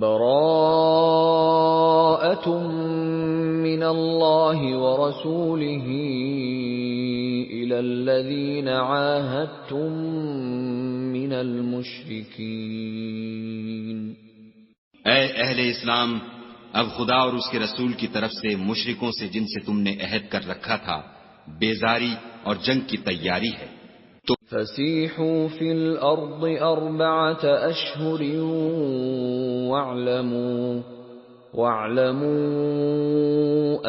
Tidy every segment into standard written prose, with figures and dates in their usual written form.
براءة من اللہ ورسولہ إلى الذین عاہدتم من المشرکین۔ اے اہل اسلام، اب خدا اور اس کے رسول کی طرف سے مشرکوں سے جن سے تم نے عہد کر رکھا تھا بیزاری اور جنگ کی تیاری ہے۔ تو فسیحوا فی الارض 4 اشہر واعلموا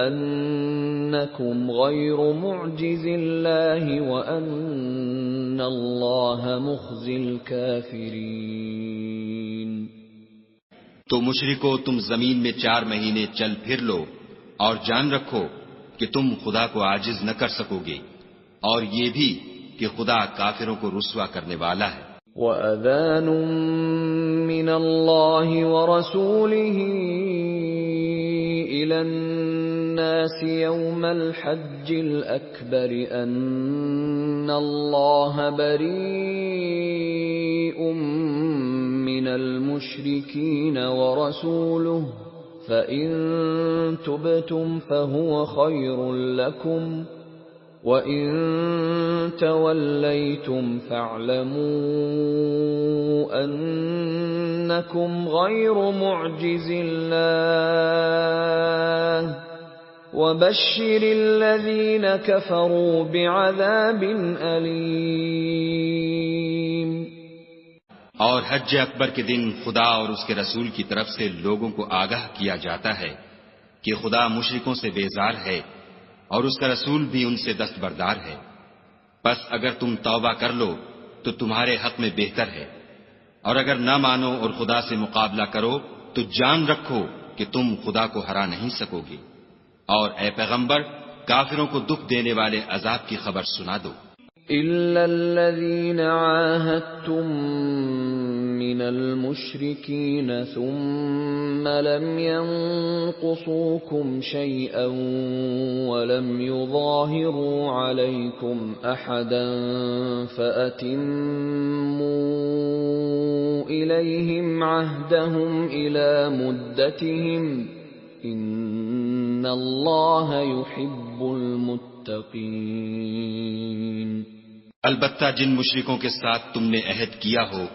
انکم غیر معجز اللہ وان اللہ مخزی الکافرین۔ تو مشرکو، تم زمین میں 4 مہینے چل پھر لو اور جان رکھو کہ تم خدا کو عاجز نہ کر سکو گے، اور یہ بھی کہ خدا کافروں کو رسوا کرنے والا ہے۔ وَأَذَانٌ مِّنَ اللَّهِ وَرَسُولِهِ إِلَى النَّاسِ يَوْمَ الْحَجِّ الْأَكْبَرِ أَنَّ اللَّهَ بَرِيءٌ مِّنَ الْمُشْرِكِينَ وَرَسُولُهُ فَإِن تُبْتُمْ فَهُوَ خَيْرٌ لَّكُمْ وَإِن تَوَلَّيْتُمْ فَاعْلَمُوا أَنَّكُمْ غَيْرُ مُعْجِزِ اللَّهِ وَبَشِّرِ الَّذِينَ كَفَرُوا بِعَذَابٍ أَلِيمٍ۔ اور حج اکبر کے دن خدا اور اس کے رسول کی طرف سے لوگوں کو آگاہ کیا جاتا ہے کہ خدا مشرکوں سے بیزار ہے اور اس کا رسول بھی ان سے دستبردار ہے، بس اگر تم توبہ کر لو تو تمہارے حق میں بہتر ہے، اور اگر نہ مانو اور خدا سے مقابلہ کرو تو جان رکھو کہ تم خدا کو ہرا نہیں سکو گے۔ اور اے پیغمبر، کافروں کو دکھ دینے والے عذاب کی خبر سنا دو۔ إِلَّا الَّذِينَ عَاهَدتُّم مِّنَ الْمُشْرِكِينَ ثُمَّ لَمْ يَنقُصُوكُمْ شَيْئًا وَلَمْ يُظَاهِرُوا عَلَيْكُمْ أَحَدًا فَأَتِمُّوا إِلَيْهِمْ عَهْدَهُمْ إِلَى مُدَّتِهِمْ إِنَّ اللَّهَ يُحِبُّ الْمُتَّقِينَ۔ البتہ جن مشرکوں کے ساتھ تم نے عہد کیا ہو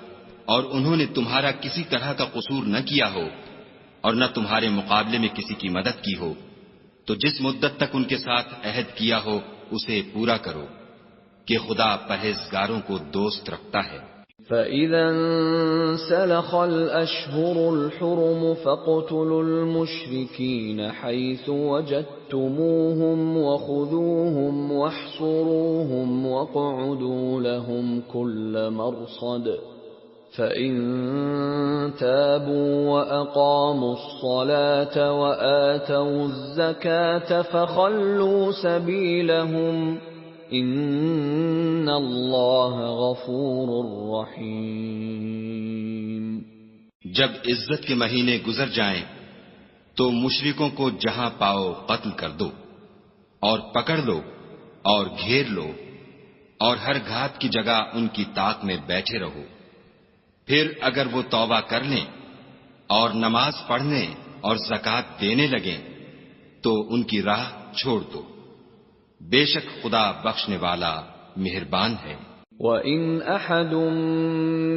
اور انہوں نے تمہارا کسی طرح کا قصور نہ کیا ہو اور نہ تمہارے مقابلے میں کسی کی مدد کی ہو، تو جس مدت تک ان کے ساتھ عہد کیا ہو اسے پورا کرو، کہ خدا پرہیزگاروں کو دوست رکھتا ہے۔ فَإِذَا انسَلَخَ الْأَشْهُرُ الْحُرُمُ فَاقْتُلُوا الْمُشْرِكِينَ حَيْثُ وَجَدتُّمُوهُمْ وَخُذُوهُمْ وَاحْصُرُوهُمْ وَاقْعُدُوا لَهُمْ كُلَّ مَرْصَدٍ فَإِن تَابُوا وَأَقَامُوا الصَّلَاةَ وَآتَوُا الزَّكَاةَ فَخَلُّوا سَبِيلَهُمْ ان اللہ غفور رحیم۔ جب عزت کے مہینے گزر جائیں تو مشرکوں کو جہاں پاؤ قتل کر دو اور پکڑ لو اور گھیر لو، اور ہر گھات کی جگہ ان کی طاق میں بیٹھے رہو۔ پھر اگر وہ توبہ کر لیں اور نماز پڑھنے اور زکوٰۃ دینے لگیں تو ان کی راہ چھوڑ دو، بے شک خدا بخشنے والا مہربان ہے۔ وَإِنْ أَحَدٌ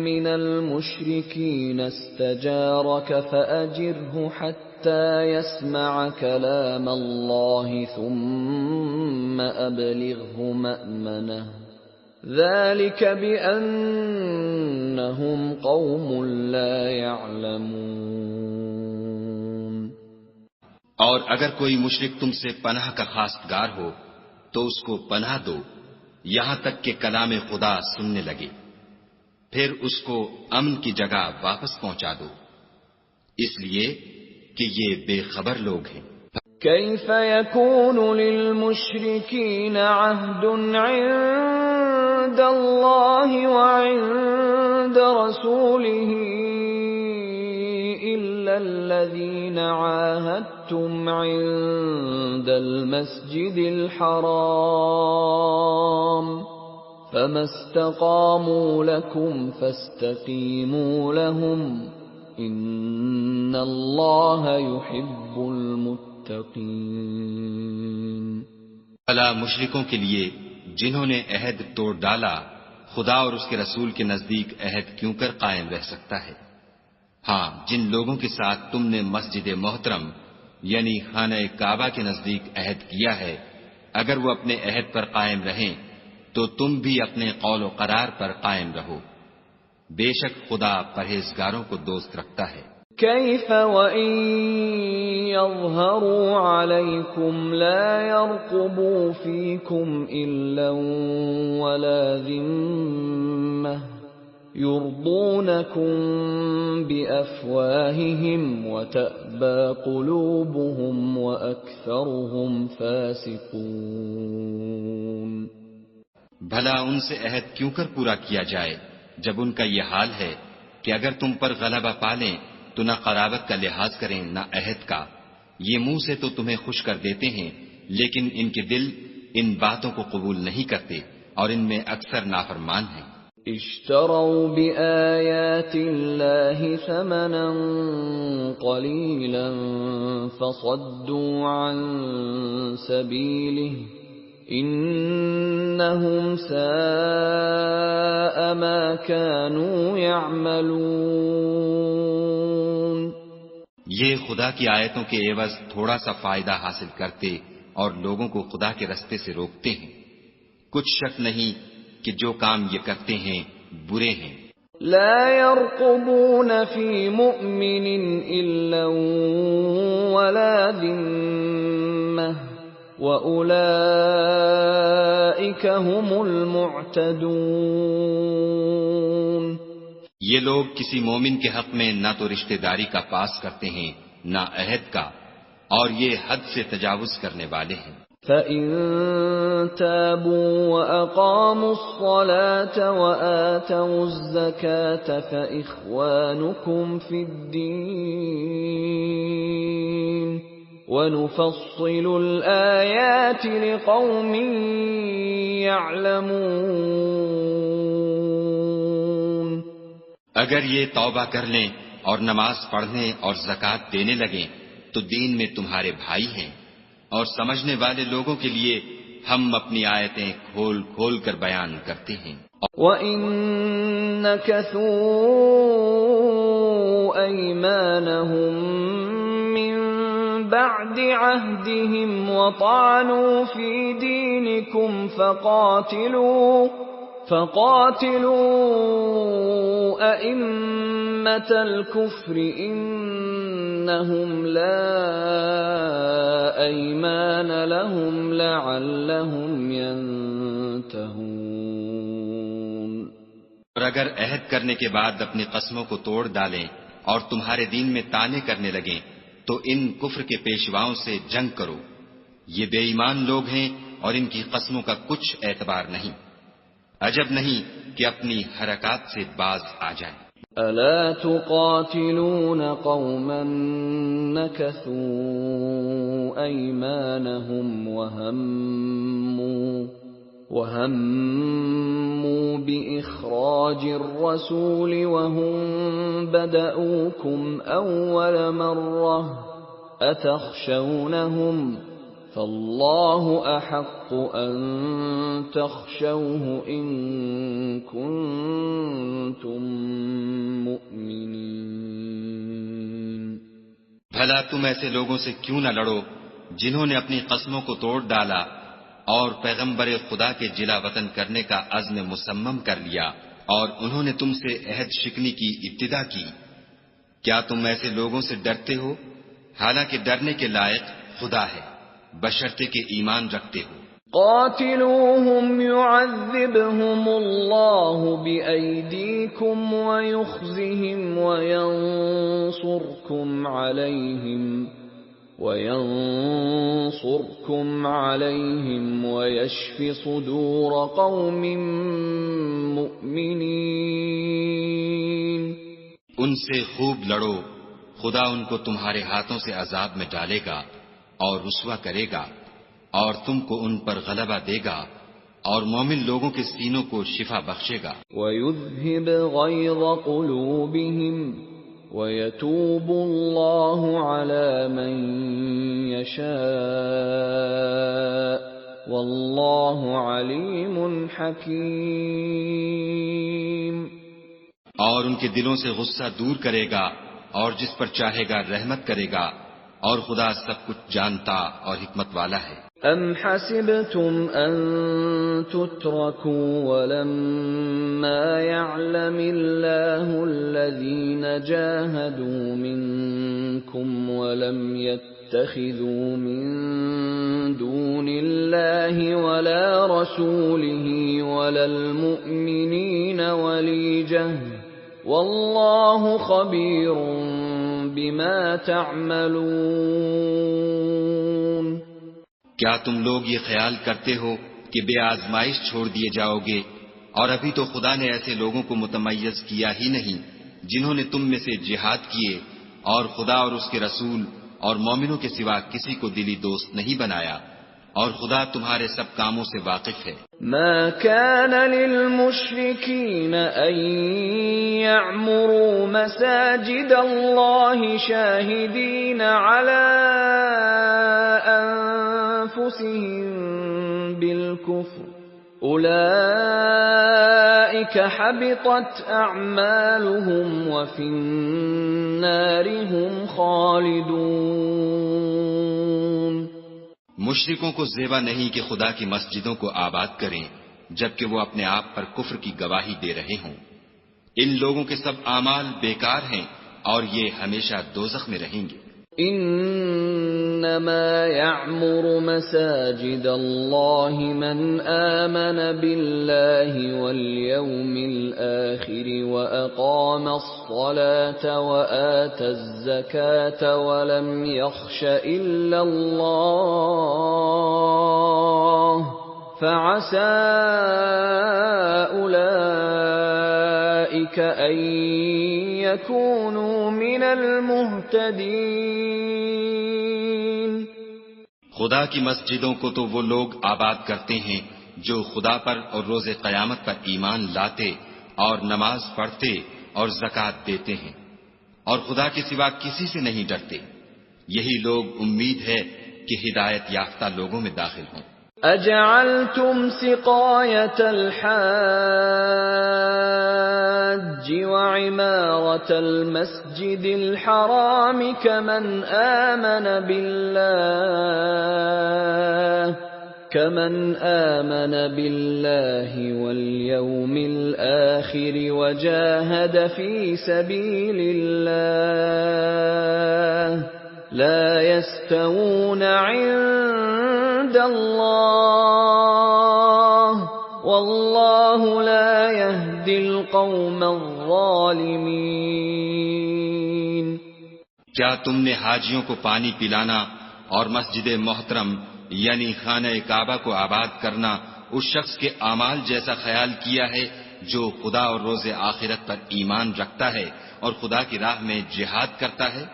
مِّنَ الْمُشْرِكِينَ اسْتَجَارَكَ فَأَجِرْهُ حَتَّى يَسْمَعَ كَلَامَ اللَّهِ ثُمَّ أَبْلِغْهُ مَأْمَنَهُ ذَلِكَ بِأَنَّهُمْ قَوْمٌ لَا يَعْلَمُونَ۔ اور اگر کوئی مشرک تم سے پناہ کا خواستگار ہو تو اس کو پناہ دو یہاں تک کہ کلام خدا سننے لگے، پھر اس کو امن کی جگہ واپس پہنچا دو، اس لیے کہ یہ بے خبر لوگ ہیں۔ كيف يكون للمشركين عهد عند الله وعند رسوله إلا الذين عاهدتم عند المسجد الحرام فما استقاموا لكم فاستقيموا لهم إن اللہ یحب المتقین۔ بھلا مشرکوں کے لیے جنہوں نے عہد توڑ ڈالا خدا اور اس کے رسول کے نزدیک عہد کیوں کر قائم رہ سکتا ہے؟ ہاں، جن لوگوں کے ساتھ تم نے مسجد محترم یعنی خانہ کعبہ کے نزدیک عہد کیا ہے، اگر وہ اپنے عہد پر قائم رہیں تو تم بھی اپنے قول و قرار پر قائم رہو، بے شک خدا پرہیزگاروں کو دوست رکھتا ہے۔ کیف وَإِن يَظْهَرُوا عَلَيْكُمْ لَا يَرْقُبُوا فِيكُمْ إِلًّا وَلَا ذِمَّةً يُرْضُونَكُمْ بِأَفْوَاهِهِمْ وَتَأْبَى قُلُوبُهُمْ وَأَكْثَرُهُمْ فَاسِقُونَ۔ بھلا ان سے عہد کیوں کر پورا کیا جائے جب ان کا یہ حال ہے کہ اگر تم پر غلبہ پالیں تو نہ قرابت کا لحاظ کریں نہ عہد کا، یہ منہ سے تو تمہیں خوش کر دیتے ہیں لیکن ان کے دل ان باتوں کو قبول نہیں کرتے اور ان میں اکثر نافرمان ہیں۔ اشتروا بآیات اللہ ثمنا قلیلا فصدوا عن سبیلہ انہم ساء ما كانوا يعملون۔ یہ خدا کی آیتوں کے عوض تھوڑا سا فائدہ حاصل کرتے اور لوگوں کو خدا کے رستے سے روکتے ہیں، کچھ شک نہیں کہ جو کام یہ کرتے ہیں برے ہیں۔ لا يرقبون في مؤمن إلا ولا ذمة وأولئك هم المعتدون۔ یہ لوگ کسی مومن کے حق میں نہ تو رشتہ داری کا پاس کرتے ہیں نہ عہد کا، اور یہ حد سے تجاوز کرنے والے ہیں۔ فَإِن تَابُوا وَأَقَامُوا الصَّلَاةَ وَآتَوُا الزَّكَاةَ فَإِخْوَانُكُمْ فِي الدِّينِ وَنُفَصِّلُ الْآيَاتِ لِقَوْمٍ يَعْلَمُونَ۔ اگر یہ توبہ کر لیں اور نماز پڑھنے اور زکوٰۃ دینے لگیں تو دین میں تمہارے بھائی ہیں، اور سمجھنے والے لوگوں کے لیے ہم اپنی آیتیں کھول کھول کر بیان کرتے ہیں۔ وَإِن نَكَثُوا أَيْمَانَهُم مِّن بَعْدِ عَهْدِهِمْ وَطَعَنُوا فِي دِينِكُمْ فَقَاتِلُوا أَئِمَّةَ الْكُفْرِ إِنَّهُمْ لَا أَيْمَانَ لَهُمْ لَعَلَّهُمْ يَنْتَهُونَ۔ اور اگر عہد کرنے کے بعد اپنی قسموں کو توڑ ڈالیں اور تمہارے دین میں طعنے کرنے لگیں تو ان کفر کے پیشواؤں سے جنگ کرو، یہ بے ایمان لوگ ہیں اور ان کی قسموں کا کچھ اعتبار نہیں، عجب نہیں کہ اپنی حرکات سے باز آ جائیں۔ أَلَا تُقَاتِلُونَ قَوْمًا نَكَثُوا أَيْمَانَهُمْ وَهَمُّوا بِإِخْرَاجِ الرَّسُولِ وَهُمْ بَدَؤُوكُمْ أَوَّلَ مَرَّةٍ أَتَخْشَوْنَهُمْ فَاللَّهُ أَحَقُّ أَن تَخْشَوْهُ إِن كُنتُم مُّؤْمِنِينَ۔ بھلا تم ایسے لوگوں سے کیوں نہ لڑو جنہوں نے اپنی قسموں کو توڑ ڈالا اور پیغمبر خدا کے جلا وطن کرنے کا عزم مصمم کر لیا، اور انہوں نے تم سے عہد شکنی کی ابتدا کی۔ کیا تم ایسے لوگوں سے ڈرتے ہو؟ حالانکہ ڈرنے کے لائق خدا ہے، بشرطے کہ ایمان رکھتے ہو۔ قاتلوهم يعذبهم الله بأيديكم ويخزهم وينصركم عليهم ويشف صدور قوم مؤمنين۔ ان سے خوب لڑو، خدا ان کو تمہارے ہاتھوں سے عذاب میں ڈالے گا اور رسوا کرے گا، اور تم کو ان پر غلبہ دے گا، اور مومن لوگوں کے سینوں کو شفا بخشے گا۔ وَيُذْهِبْ غَيْظَ قُلُوبِهِمْ وَيَتُوبُ اللَّهُ عَلَى مَن يَشَاءُ وَاللَّهُ عَلِيمٌ حَكِيمٌ۔ اور ان کے دلوں سے غصہ دور کرے گا اور جس پر چاہے گا رحمت کرے گا، اور خدا سب کچھ جانتا اور حکمت والا ہے۔ ام حسبتم ان تتركوا ولما يعلم الله الذين جاهدوا منكم ولم يتخذوا من دون الله ولا رسوله ولا المؤمنين وليجة والله خبير بما تعملون۔ کیا تم لوگ یہ خیال کرتے ہو کہ بے آزمائش چھوڑ دیے جاؤ گے؟ اور ابھی تو خدا نے ایسے لوگوں کو متمیز کیا ہی نہیں جنہوں نے تم میں سے جہاد کیے اور خدا اور اس کے رسول اور مومنوں کے سوا کسی کو دلی دوست نہیں بنایا، اور خدا تمہارے سب کاموں سے واقف ہے۔ ما كان للمشركين أن يعمروا مساجد الله شاهدين على أنفسهم بالكفر أولئك حبطت أعمالهم وفي النار هم خالدون۔ مشرکوں کو زیبا نہیں کہ خدا کی مسجدوں کو آباد کریں جبکہ وہ اپنے آپ پر کفر کی گواہی دے رہے ہوں۔ ان لوگوں کے سب اعمال بیکار ہیں اور یہ ہمیشہ دوزخ میں رہیں گے۔ انما يعمر مساجد الله من آمن بالله واليوم الآخر وأقام الصلاة وآتى الزكاة ولم يخش إلا الله فعسى أولئك أن يكونوا من المهتدين۔ خدا کی مسجدوں کو تو وہ لوگ آباد کرتے ہیں جو خدا پر اور روز قیامت پر ایمان لاتے اور نماز پڑھتے اور زکوٰۃ دیتے ہیں اور خدا کے سوا کسی سے نہیں ڈرتے، یہی لوگ امید ہے کہ ہدایت یافتہ لوگوں میں داخل ہوں۔ اجعلتم سقاية الحاج وعمارة المسجد الحرام كمن آمن بالله واليوم الآخر وجاهد في سبيل الله لا يستوون عند الله والله لا يهدي القوم الظالمين۔ کیا تم نے حاجیوں کو پانی پلانا اور مسجد محترم یعنی خانہ کعبہ کو آباد کرنا اس شخص کے اعمال جیسا خیال کیا ہے جو خدا اور روز آخرت پر ایمان رکھتا ہے اور خدا کی راہ میں جہاد کرتا ہے؟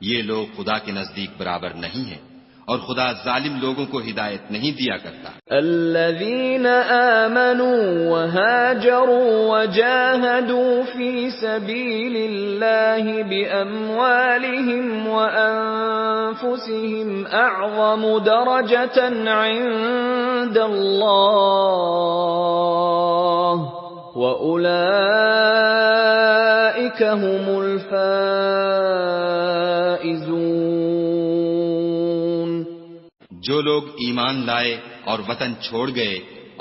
یہ لوگ خدا کے نزدیک برابر نہیں ہیں اور خدا ظالم لوگوں کو ہدایت نہیں دیا کرتا۔ الذين آمنوا وهاجروا وجاهدوا في سبيل الله بأموالهم وأنفسهم أعظم درجة عند الله وأولئك هم الفائزون۔ جو لوگ ایمان لائے اور وطن چھوڑ گئے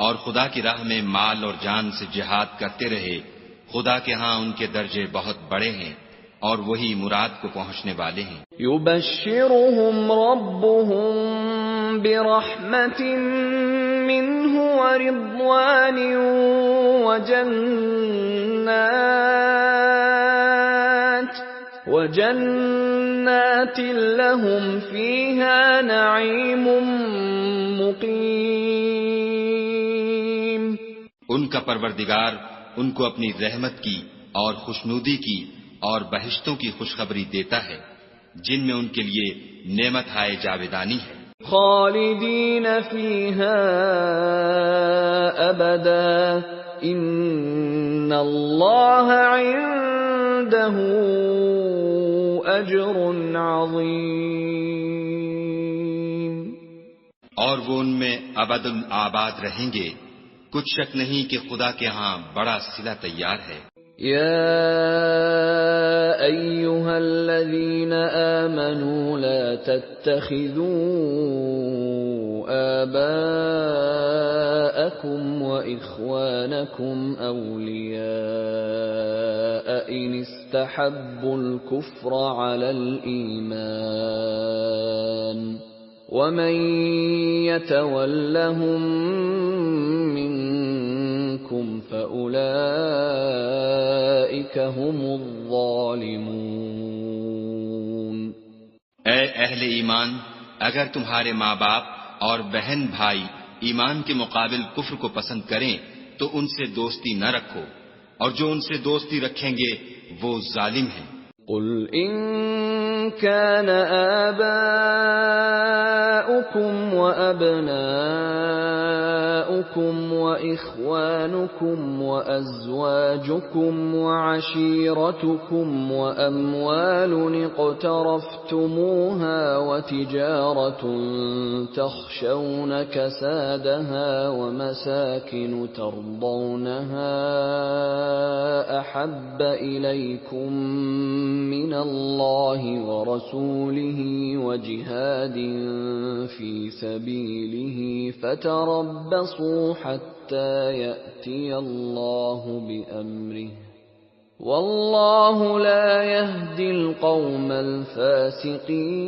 اور خدا کی راہ میں مال اور جان سے جہاد کرتے رہے، خدا کے ہاں ان کے درجے بہت بڑے ہیں اور وہی مراد کو پہنچنے والے ہیں۔ يبشرهم ربهم برحمة منه ورضوان وجنات لهم فيها نعيم مقيم۔ ان کا پروردگار ان کو اپنی رحمت کی اور خوشنودی کی اور بہشتوں کی خوشخبری دیتا ہے جن میں ان کے لیے نعمت ہائے جاویدانی ہے۔ خالدین فیہا ابدا ان اللہ عنده أجر عظيم. اور وہ ان میں ابد الآباد رہیں گے، کچھ شک نہیں کہ خدا کے ہاں بڑا صلہ تیار ہے. يا أيها الذين آمنوا لا تتخذوا آباءكم وإخوانكم أولياء إن استحبوا الكفر على الإيمان ومن يتولهم منكم فأولئك هم الظالمون. اے اہل ایمان، اگر تمہارے ماں باپ اور بہن بھائی ایمان کے مقابل کفر کو پسند کریں تو ان سے دوستی نہ رکھو، اور جو ان سے دوستی رکھیں گے وہ ظالم ہیں. قل إن كان آباؤكم وأبناؤكم وإخوانكم وأزواجكم وعشيرتكم وأموال اقترفتموها وتجارة تخشون كسادها ومساكن ترضونها أحب إليكم من الله ورسوله وجهاد في سبيله فتربصوا حتى يأتي الله بأمره والله لا يهدي القوم الفاسقين.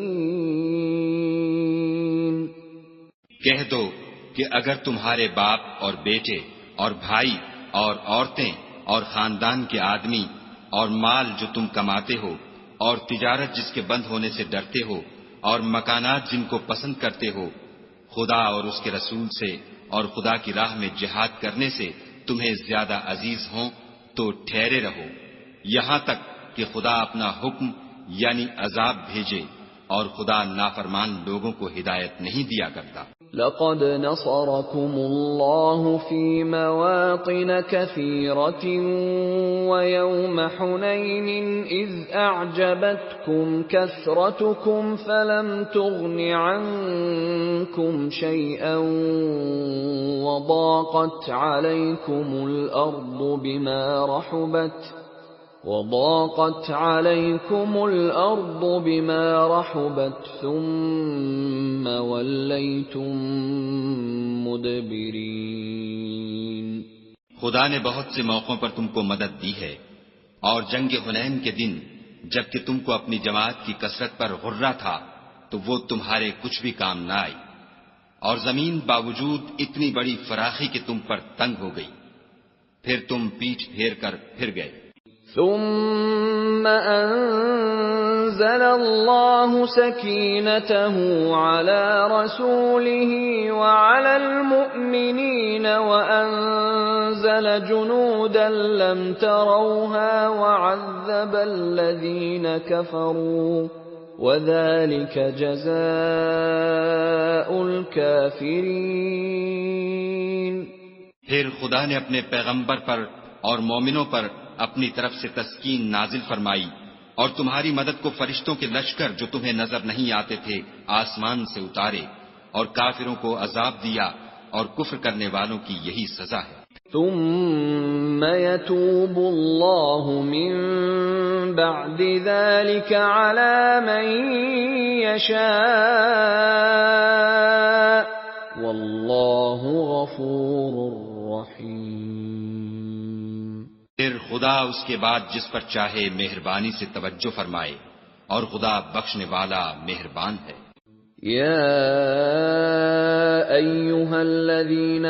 کہہ دو کہ اگر تمہارے باپ اور بیٹے اور بھائی اور عورتیں اور خاندان کے آدمی اور مال جو تم کماتے ہو اور تجارت جس کے بند ہونے سے ڈرتے ہو اور مکانات جن کو پسند کرتے ہو خدا اور اس کے رسول سے اور خدا کی راہ میں جہاد کرنے سے تمہیں زیادہ عزیز ہوں تو ٹھہرے رہو یہاں تک کہ خدا اپنا حکم یعنی عذاب بھیجے، اور خدا نافرمان لوگوں کو ہدایت نہیں دیا کرتا. لقد نصركم الله في مواطن كثيرة ويوم حنين إذ أعجبتكم كثرتكم فلم تغن عنكم شيئا وضاقت عليكم الأرض بما رحبت ثم وليتم مدبرين. خدا نے بہت سے موقعوں پر تم کو مدد دی ہے، اور جنگ حنین کے دن جبکہ تم کو اپنی جماعت کی کثرت پر غرہ تھا تو وہ تمہارے کچھ بھی کام نہ آئی، اور زمین باوجود اتنی بڑی فراخی کہ تم پر تنگ ہو گئی، پھر تم پیٹھ پھیر کر پھر گئے. ثم أنزل الله سكينته على رسوله وعلى المؤمنين وأنزل جنودا لم تروها وعذب الذين كفروا وذلك جزاء الكافرين. پھر خدا نے اپنے پیغمبر پر اور مومنوں پر اپنی طرف سے تسکین نازل فرمائی، اور تمہاری مدد کو فرشتوں کے لشکر جو تمہیں نظر نہیں آتے تھے آسمان سے اتارے، اور کافروں کو عذاب دیا، اور کفر کرنے والوں کی یہی سزا ہے. ثم يتوب الله من بعد ذلك على من يشاء والله غفور رحيم. پھر خدا اس کے بعد جس پر چاہے مہربانی سے توجہ فرمائے، اور خدا بخشنے والا مہربان ہے. يا أيها الذين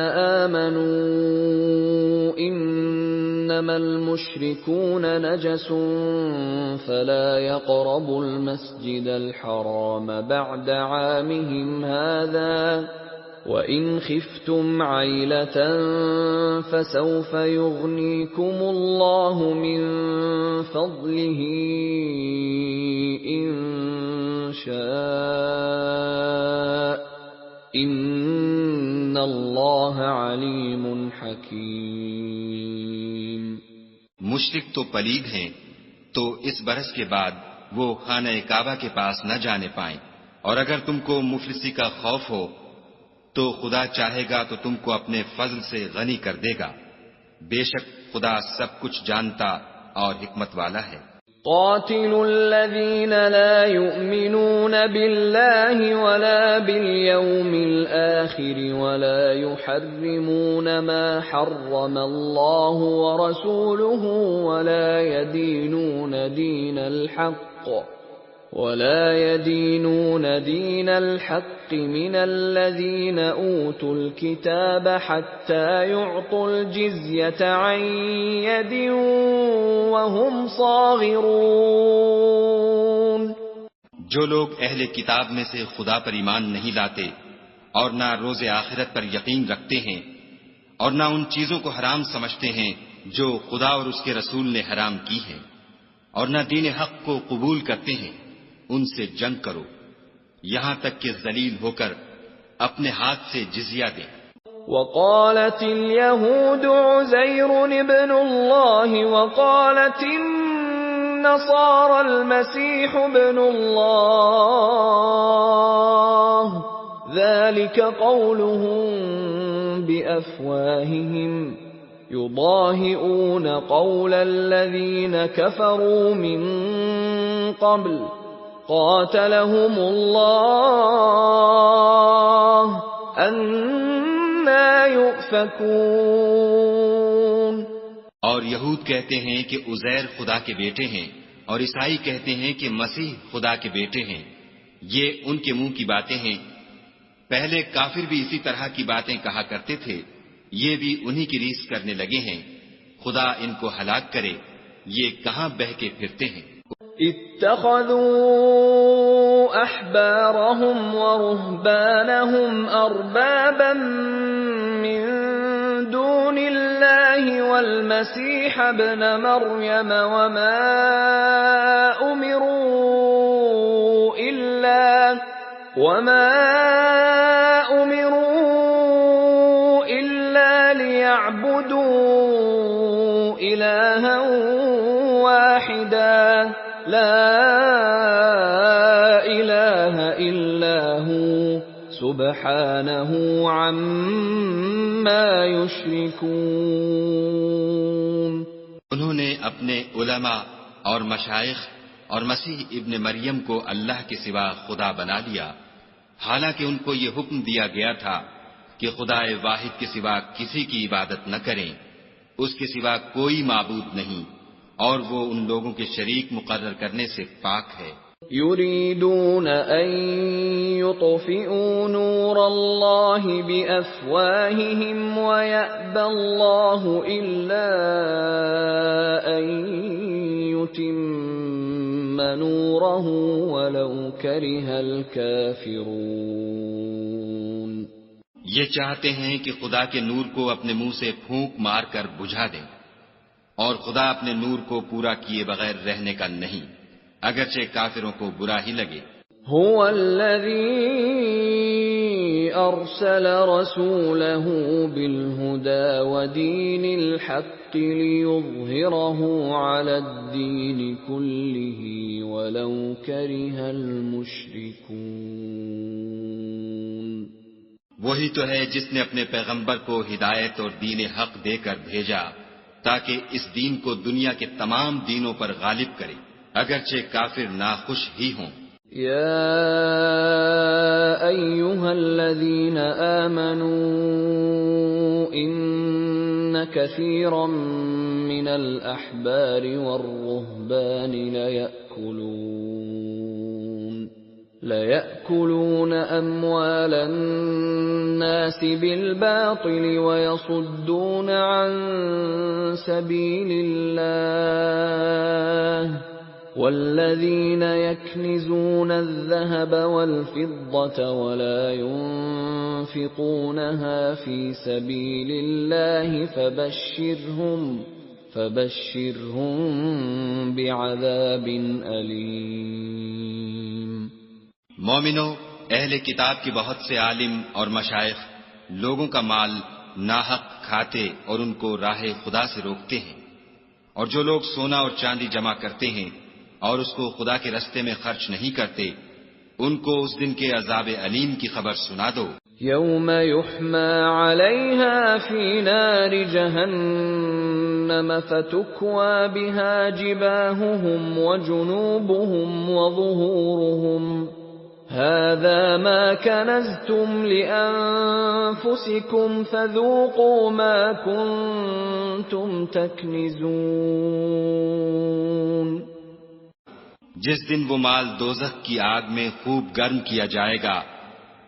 آمنوا إنما المشركون نجس فلا يقربوا المسجد الحرام بعد عامهم هذا وَإِنْ خِفْتُمْ عَيْلَةً فَسَوْفَ يُغْنِيكُمُ اللَّهُ مِنْ فَضْلِهِ إِنْ شَاءَ إِنَّ اللَّهَ عَلِيمٌ حَكِيمٌ. مشرک تو پلید ہیں، تو اس برس کے بعد وہ خانہ کعبہ کے پاس نہ جانے پائیں، اور اگر تم کو مفلسی کا خوف ہو تو خدا چاہے گا تو تم کو اپنے فضل سے غنی کر دے گا، بے شک خدا سب کچھ جانتا اور حکمت والا ہے۔ قاتلوا الذين لا يؤمنون بالله ولا باليوم الآخر ولا يحرمون ما حرم الله ورسوله ولا يدينون دين الحق من الذين أوتوا الكتاب حتى يعطوا الجزية عن يد وهم صاغرون۔ جو لوگ اہل کتاب میں سے خدا پر ایمان نہیں لاتے اور نہ روز آخرت پر یقین رکھتے ہیں اور نہ ان چیزوں کو حرام سمجھتے ہیں جو خدا اور اس کے رسول نے حرام کی ہیں اور نہ دین حق کو قبول کرتے ہیں، ان سے جنگ کرو یہاں تک کہ ذلیل ہو کر اپنے ہاتھ سے جزیہ دیں۔ وقالت اليهود عزير ابن الله وقالت النصارى المسيح ابن الله ذلك قولهم بأفواههم يضاهئون قول الذين كفروا من قبل قاتلهم الله أَنَّىٰ يُؤْفَكُونَ۔ اور یہود کہتے ہیں کہ عزیر خدا کے بیٹے ہیں اور عیسائی کہتے ہیں کہ مسیح خدا کے بیٹے ہیں، یہ ان کے منہ کی باتیں ہیں، پہلے کافر بھی اسی طرح کی باتیں کہا کرتے تھے، یہ بھی انہی کی ریس کرنے لگے ہیں، خدا ان کو ہلاک کرے، یہ کہاں بہہ کے پھرتے ہیں۔ اتخذوا احبارهم ورهبانهم اربابا من دون الله والمسيح ابن مريم وما امروا الا ليعبدوا الها واحدا لا الہ الا هو سبحانہ عما یشرکون۔ انہوں نے اپنے علماء اور مشائخ اور مسیح ابن مریم کو اللہ کے سوا خدا بنا لیا، حالانکہ ان کو یہ حکم دیا گیا تھا کہ خدا واحد کے سوا کسی کی عبادت نہ کریں، اس کے سوا کوئی معبود نہیں، اور وہ ان لوگوں کے شریک مقرر کرنے سے پاک ہے۔ یریدون ان یطفئوا نور اللہ بافواہہم ویأبی اللہ الا ان یتم نورہ ولو کرہ الکافرون۔ یہ چاہتے ہیں کہ خدا کے نور کو اپنے منہ سے پھونک مار کر بجھا دیں، اور خدا اپنے نور کو پورا کیے بغیر رہنے کا نہیں، اگرچہ کافروں کو برا ہی لگے۔ هو الذی ارسل رسولہ بالہدى ودین الحق لیظہرہ علی الدین کلہ ولو کرہ المشرکون۔ وہی تو ہے جس نے اپنے پیغمبر کو ہدایت اور دین حق دے کر بھیجا تاکہ اس دین کو دنیا کے تمام دینوں پر غالب کرے، اگرچہ کافر ناخوش ہی ہوں۔ یا ایھا الذین آمنوا ان کثیرا من الاحبار والرہبان لَيَأْكُلُونَ أَمْوَالَ النَّاسِ بِالْبَاطِلِ وَيَصُدُّونَ عَن سَبِيلِ اللَّهِ وَالَّذِينَ يَكْنِزُونَ الذَّهَبَ وَالْفِضَّةَ وَلَا يُنْفِقُونَهَا فِي سَبِيلِ اللَّهِ فَبَشِّرْهُم بِعَذَابٍ أَلِيمٍ۔ مومنو، اہل کتاب کے بہت سے عالم اور مشائخ لوگوں کا مال ناحق کھاتے اور ان کو راہ خدا سے روکتے ہیں، اور جو لوگ سونا اور چاندی جمع کرتے ہیں اور اس کو خدا کے رستے میں خرچ نہیں کرتے، ان کو اس دن کے عذاب علیم کی خبر سنا دو۔ یوم یحما علیہا فی نار جہنم فتکوی بہا جباہہم وجنوبہم وظہورہم هذا ما كنزتم لأنفسكم فذوقوا ما كنتم تكنزون۔ جس دن وہ مال دوزخ کی آگ میں خوب گرم کیا جائے گا،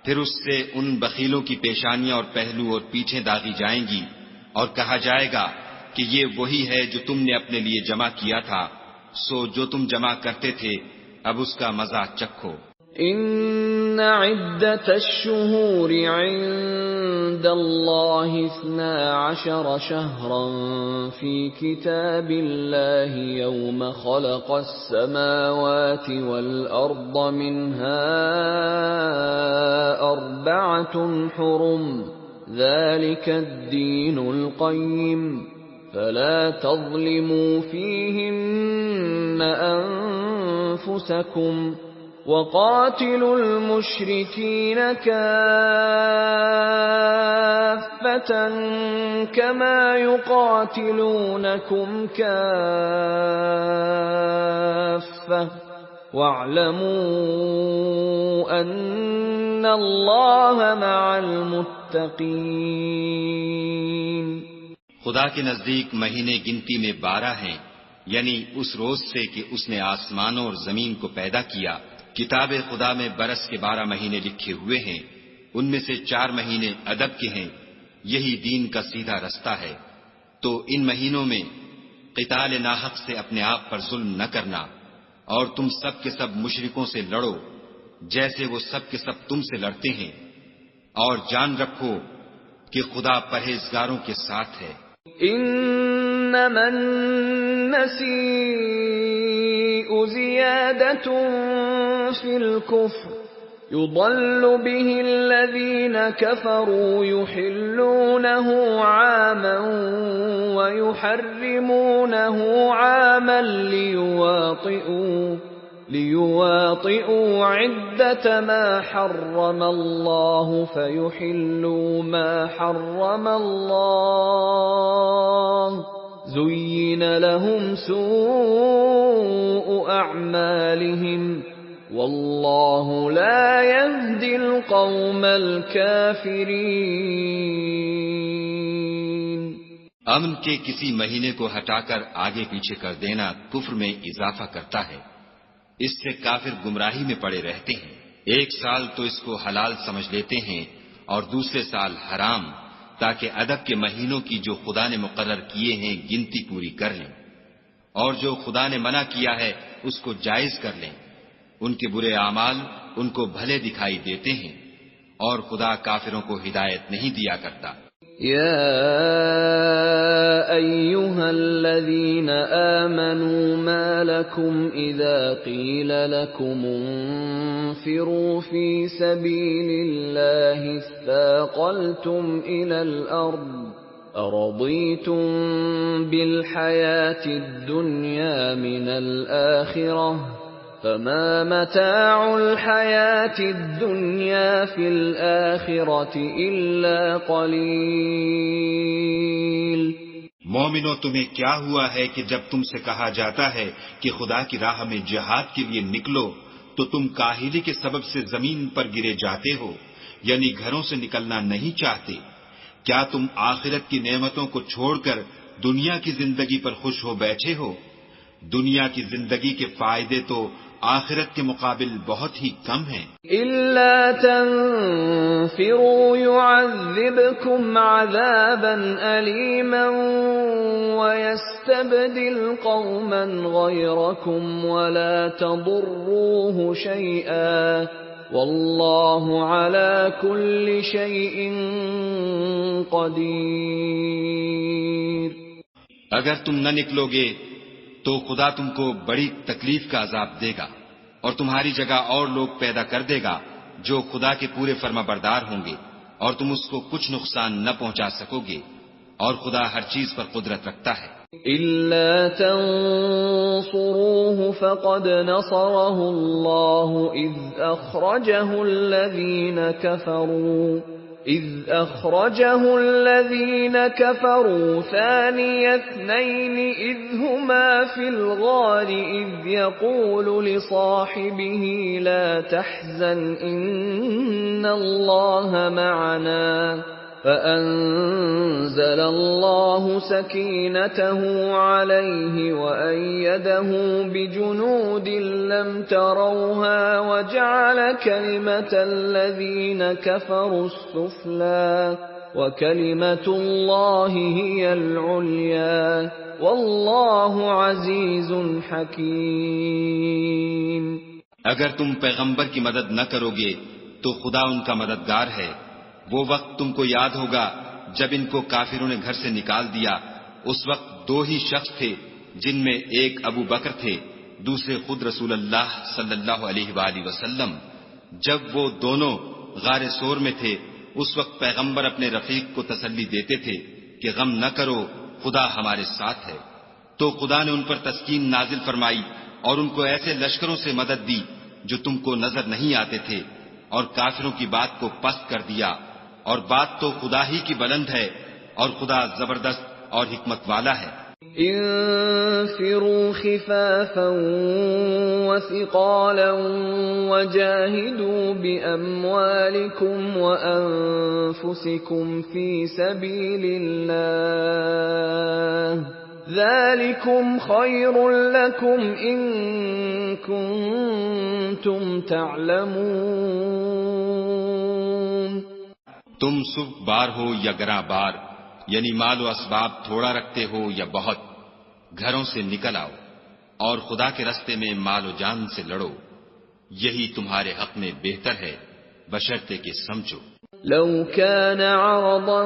پھر اس سے ان بخیلوں کی پیشانیاں اور پہلو اور پیٹھیں داغی جائیں گی، اور کہا جائے گا کہ یہ وہی ہے جو تم نے اپنے لیے جمع کیا تھا، سو جو تم جمع کرتے تھے اب اس کا مزہ چکھو۔ ان عدت الشہور عند اللہ 12 شہرا فی کتاب اللہ یوم خلق السماوات والارض منها 4 حرم ذلك الدین القیم فلا تظلموا فیہن انفسکم وقاتلوا المشركين كافة كما يقاتلونكم كافة واعلموا أن الله مع المتقين۔ خدا کے نزدیک مہینے گنتی میں 12 ہیں، یعنی اس روز سے کہ اس نے آسمانوں اور زمین کو پیدا کیا۔ کتاب خدا میں برس کے 12 مہینے لکھے ہوئے ہیں، ان میں سے 4 مہینے ادب کے ہیں، یہی دین کا سیدھا رستہ ہے۔ تو ان مہینوں میں قتال ناحق سے اپنے آپ پر ظلم نہ کرنا، اور تم سب کے سب مشرکوں سے لڑو جیسے وہ سب کے سب تم سے لڑتے ہیں، اور جان رکھو کہ خدا پرہیزگاروں کے ساتھ ہے۔ انما النسیء زیادۃ فی الکفر یضل به الذین کفروا یحلونہ عاما ویحرمونہ عاما لیواطئوا عدة ما حرم اللہ فیحلوا ما حرم اللہ زین لهم سوء اعمالهم واللہ لا یہدی القوم الکافرین۔ امن کے کسی مہینے کو ہٹا کر آگے پیچھے کر دینا کفر میں اضافہ کرتا ہے، اس سے کافر گمراہی میں پڑے رہتے ہیں۔ ایک سال تو اس کو حلال سمجھ لیتے ہیں اور دوسرے سال حرام، تاکہ ادب کے مہینوں کی جو خدا نے مقرر کیے ہیں گنتی پوری کر لیں، اور جو خدا نے منع کیا ہے اس کو جائز کر لیں۔ ان کے برے اعمال ان کو بھلے دکھائی دیتے ہیں، اور خدا کافروں کو ہدایت نہیں دیا کرتا۔ یا ایھا الذین آمنوا ما لکم اذا قیل لکم انفروا فی سبیل اللہ اثاقلتم الی الارض ارضیتم بالحیاة الدنیا من الآخرہ فما متاع الحیاة الدنیا فی الآخرة الا قلیل۔ مومنو، تمہیں کیا ہوا ہے کہ جب تم سے کہا جاتا ہے کہ خدا کی راہ میں جہاد کے لیے نکلو تو تم کاہلی کے سبب سے زمین پر گرے جاتے ہو، یعنی گھروں سے نکلنا نہیں چاہتے؟ کیا تم آخرت کی نعمتوں کو چھوڑ کر دنیا کی زندگی پر خوش ہو بیٹھے ہو؟ دنیا کی زندگی کے فائدے تو آخرت کے مقابل بہت ہی کم ہیں۔ الا تنفروا يعذبكم عذابا أليما ويستبدل قوما غيركم ولا تضروه شيئا والله على كل شيء قدير۔ اگر تم نہ نکلو گے تو خدا تم کو بڑی تکلیف کا عذاب دے گا، اور تمہاری جگہ اور لوگ پیدا کر دے گا جو خدا کے پورے فرما بردار ہوں گے، اور تم اس کو کچھ نقصان نہ پہنچا سکو گے، اور خدا ہر چیز پر قدرت رکھتا ہے۔ إِلَّا تَنصُرُوهُ فَقَدْ نَصَرَهُ اللَّهُ إِذْ أَخْرَجَهُ الَّذِينَ كَفَرُوا ثَانِيَ اثْنَيْنِ إِذْ هُمَا فِي الْغَارِ إِذْ يَقُولُ لِصَاحِبِهِ لَا تَحْزَنْ إِنَّ اللَّهَ مَعَنَا فَأَنزَلَ اللَّهُ سَكِينَتَهُ عَلَيْهِ وَأَيَّدَهُ بِجُنُودٍ لَّمْ تَرَوْهَا وَجَعَلَ كَلِمَةَ الَّذِينَ كَفَرُوا السُّفْلَىٰ وَكَلِمَةُ اللَّهِ هِيَ الْعُلْيَا وَاللَّهُ عَزِيزٌ حَكِيمٌ۔ اگر تم پیغمبر کی مدد نہ کرو گے تو خدا ان کا مددگار ہے۔ وہ وقت تم کو یاد ہوگا جب ان کو کافروں نے گھر سے نکال دیا، اس وقت دو ہی شخص تھے جن میں ایک ابو بکر تھے، دوسرے خود رسول اللہ صلی اللہ علیہ وآلہ وسلم۔ جب وہ دونوں غار سور میں تھے اس وقت پیغمبر اپنے رفیق کو تسلی دیتے تھے کہ غم نہ کرو، خدا ہمارے ساتھ ہے۔ تو خدا نے ان پر تسکین نازل فرمائی اور ان کو ایسے لشکروں سے مدد دی جو تم کو نظر نہیں آتے تھے، اور کافروں کی بات کو پست کر دیا، اور بات تو خدا ہی کی بلند ہے، اور خدا زبردست اور حکمت والا ہے۔ انفروا خفافا وثقالا وجاهدوا بأموالكم وأنفسكم في سبيل الله ذلكم خير لكم إن كنتم تعلمون۔ تم سب بار ہو یا گراں بار، یعنی مال و اسباب تھوڑا رکھتے ہو یا بہت، گھروں سے نکل آؤ اور خدا کے راستے میں مال و جان سے لڑو، یہی تمہارے حق میں بہتر ہے بشرطے کہ سمجھو۔ لو كان عرضا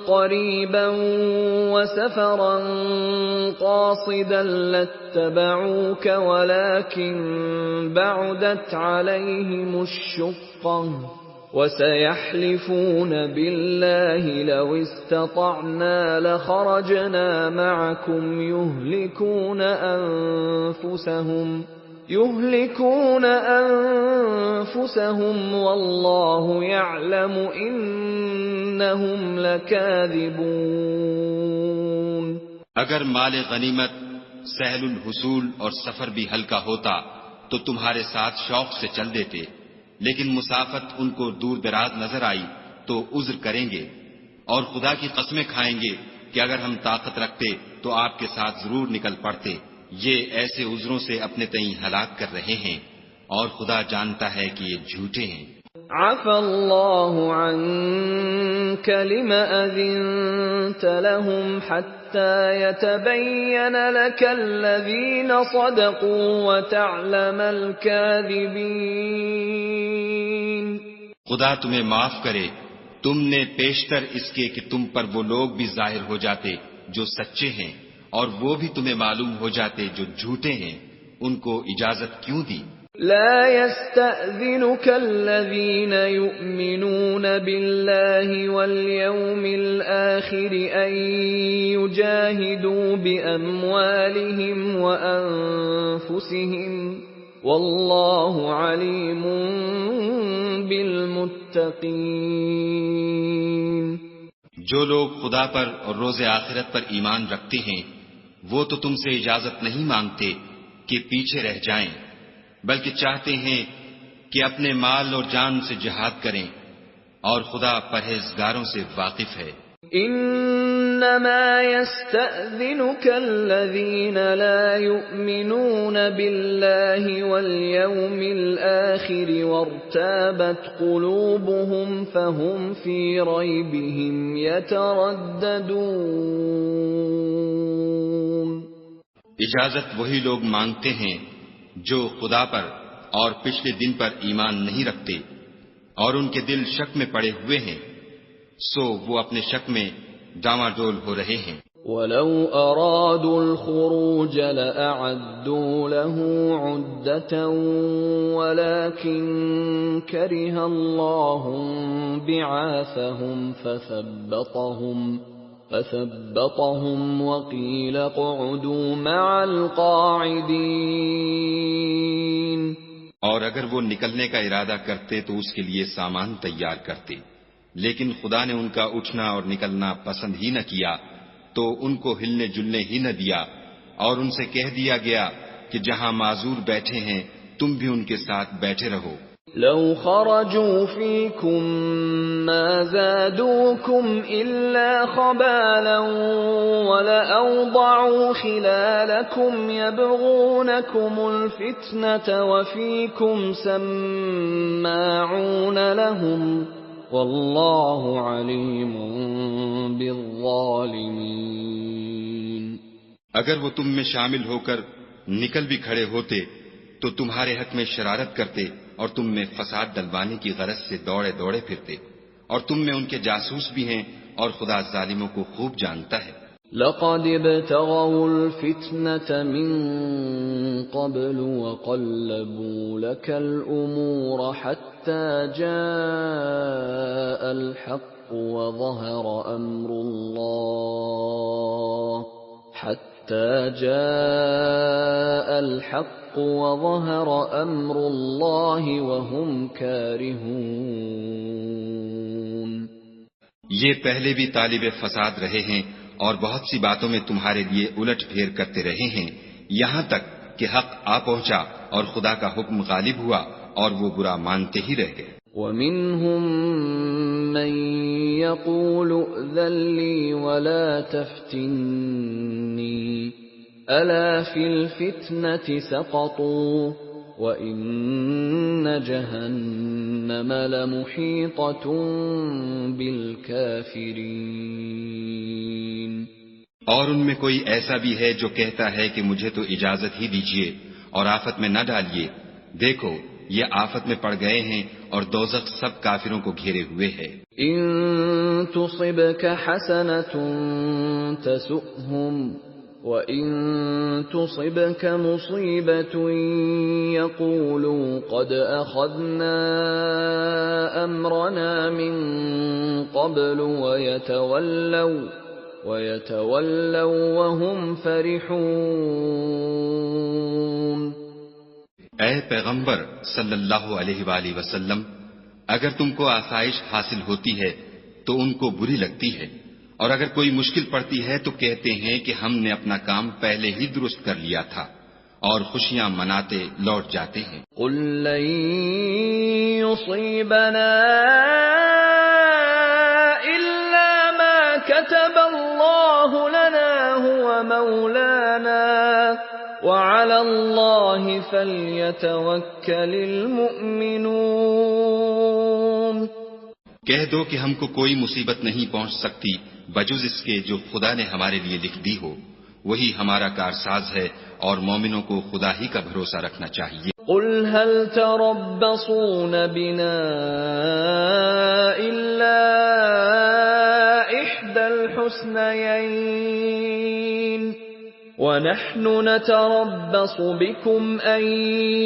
قريبا وسفرا قاصدا لاتبعوك ولكن بعدت عليهم الشقة وَسَيَحْلِفُونَ بِاللَّهِ لَوِ اسْتَطَعْنَا لَخَرَجْنَا مَعَكُمْ يُهْلِكُونَ أَنفُسَهُمْ وَاللَّهُ يَعْلَمُ إِنَّهُمْ لَكَاذِبُونَ۔ اگر مال غنیمت سہل الحصول اور سفر بھی ہلکا ہوتا تو تمہارے ساتھ شوق سے چل دیتے، لیکن مسافت ان کو دور دراز نظر آئی تو عذر کریں گے، اور خدا کی قسمیں کھائیں گے کہ اگر ہم طاقت رکھتے تو آپ کے ساتھ ضرور نکل پڑتے۔ یہ ایسے عذروں سے اپنے تئیں ہلاک کر رہے ہیں، اور خدا جانتا ہے کہ یہ جھوٹے ہیں۔ عفا اللہ عنک لم اذنت لهم حتى يتبين لك الذين صدقوا وتعلم الكاذبين۔ خدا تمہیں معاف کرے، تم نے پیشتر اس کے کہ تم پر وہ لوگ بھی ظاہر ہو جاتے جو سچے ہیں، اور وہ بھی تمہیں معلوم ہو جاتے جو جھوٹے ہیں، ان کو اجازت کیوں دی؟ لا يستأذنك الذين يؤمنون بالله واليوم الآخر أن يجاهدوا بأموالهم وأنفسهم والله عليم بالمتقين۔ جو لوگ خدا پر اور روز آخرت پر ایمان رکھتے ہیں وہ تو تم سے اجازت نہیں مانگتے کہ پیچھے رہ جائیں، بلکہ چاہتے ہیں کہ اپنے مال اور جان سے جہاد کریں، اور خدا پرہیزگاروں سے واقف ہے۔ انما يستأذنك الذين لا يؤمنون بالله واليوم الآخر وارتابت قلوبهم فهم في ريبهم يترددون۔ اجازت وہی لوگ مانگتے ہیں جو خدا پر اور پچھلے دن پر ایمان نہیں رکھتے اور ان کے دل شک میں پڑے ہوئے ہیں، سو وہ اپنے شک میں ڈاواڈول ہو رہے ہیں۔ وَلَوْ أَرَادُوا الْخُرُوجَ لَأَعَدُّوا لَهُ عُدَّةً وَلَكِنْ كَرِهَ اللَّهُ بِعَاثَهُمْ فثبطهم وقيل اقعدوا مع القاعدين. اور اگر وہ نکلنے کا ارادہ کرتے تو اس کے لیے سامان تیار کرتے، لیکن خدا نے ان کا اٹھنا اور نکلنا پسند ہی نہ کیا تو ان کو ہلنے جلنے ہی نہ دیا، اور ان سے کہہ دیا گیا کہ جہاں معذور بیٹھے ہیں تم بھی ان کے ساتھ بیٹھے رہو. لو خرجوا فيكم ما زادوكم إلا خبالا ولأوضعوا خلالكم يبغونكم الفتنة وفيكم سماعون لهم والله عليم بالظالمين. اگر وہ تم میں شامل ہو کر نکل بھی کھڑے ہوتے تو تمہارے حق میں شرارت کرتے اور تم میں فساد ڈلوانے کی غرض سے دوڑے دوڑے پھرتے، اور تم میں ان کے جاسوس بھی ہیں اور خدا ظالموں کو خوب جانتا ہے. لقد ابتغوا الفتنة من قبل وقلبوا لك الأمور حتى جاء الحق وظهر أمر الله وهم كارهون. یہ پہلے بھی طالب فساد رہے ہیں اور بہت سی باتوں میں تمہارے لیے الٹ پھیر کرتے رہے ہیں، یہاں تک کہ حق آ پہنچا اور خدا کا حکم غالب ہوا اور وہ برا مانتے ہی رہ گئے. وَمِنْهُمْ مَنْ يَقُولُ ائْذَنْ لِي وَلَا تَفْتِنِّي أَلَا فِي الْفِتْنَةِ سَقَطُوا وَإِنَّ جَهَنَّمَ لَمُحِيطَةٌ بِالْكَافِرِينَ. اور ان میں کوئی ایسا بھی ہے جو کہتا ہے کہ مجھے تو اجازت ہی دیجیے اور آفت میں نہ ڈالیے، دیکھو یہ آفت میں پڑ گئے ہیں اور دوزخ سب کافروں کو گھیرے ہوئے ہے. ان تصبك حسنة تسؤهم وَإِن تُصِبْكَ مُصِيبَةٌ يَقُولُوا قَدْ أَخَذْنَا أَمْرَنَا مِنْ قَبْلُ وَيَتَوَلَّوْا وَهُمْ فَرِحُونَ. اے پیغمبر صلی اللہ علیہ وآلہ وسلم، اگر تم کو آسائش حاصل ہوتی ہے تو ان کو بری لگتی ہے، اور اگر کوئی مشکل پڑتی ہے تو کہتے ہیں کہ ہم نے اپنا کام پہلے ہی درست کر لیا تھا، اور خوشیاں مناتے لوٹ جاتے ہیں. قُل لَّن يُصِيبَنَا إِلَّا مَا كَتَبَ اللَّهُ لَنَا هُوَ مَوْلَانَا وَعَلَى اللَّهِ فَلْيَتَوَكَّلِ الْمُؤْمِنُونَ. کہہ دو کہ ہم کو کوئی مصیبت نہیں پہنچ سکتی بجز اس کے جو خدا نے ہمارے لیے لکھ دی ہو، وہی ہمارا کارساز ہے، اور مومنوں کو خدا ہی کا بھروسہ رکھنا چاہیے. قُلْ هَلْ تَرَبَّصُونَ بِنَا إِلَّا إِحْدَى الْحُسْنَيَيْنِ وَنَحْنُ نَتَرَبَّصُ بِكُمْ أَن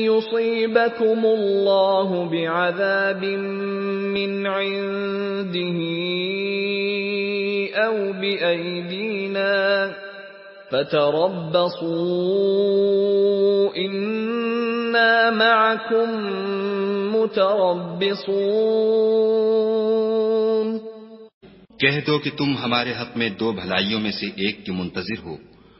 يُصِيبَكُمُ اللَّهُ بِعَذَابٍ مِّنْ عِندِهِ أَوْ بِأَيْدِينَا فَتَرَبَّصُوا إِنَّا مَعَكُمْ مُتَرَبِّصُونَ. کہہ دو کہ تم ہمارے حق میں دو بھلائیوں میں سے ایک کے منتظر ہو،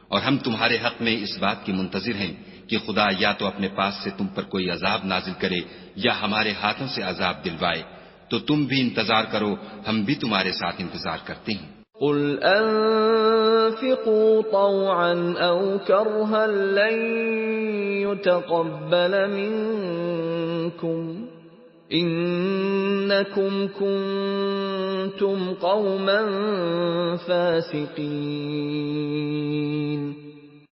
اور ہم تمہارے حق میں اس بات کی منتظر ہیں کہ خدا یا تو اپنے پاس سے تم پر کوئی عذاب نازل کرے یا ہمارے ہاتھوں سے عذاب دلوائے، تو تم بھی انتظار کرو، ہم بھی تمہارے ساتھ انتظار کرتے ہیں. قُلْ أَنفِقُوا طَوْعًا أَوْ كَرْهًا لَّن يُتَقَبَّلَ مِنكُمْ إِنَّكُمْ كُنتُمْ قَوْمًا فَاسِقِينَ.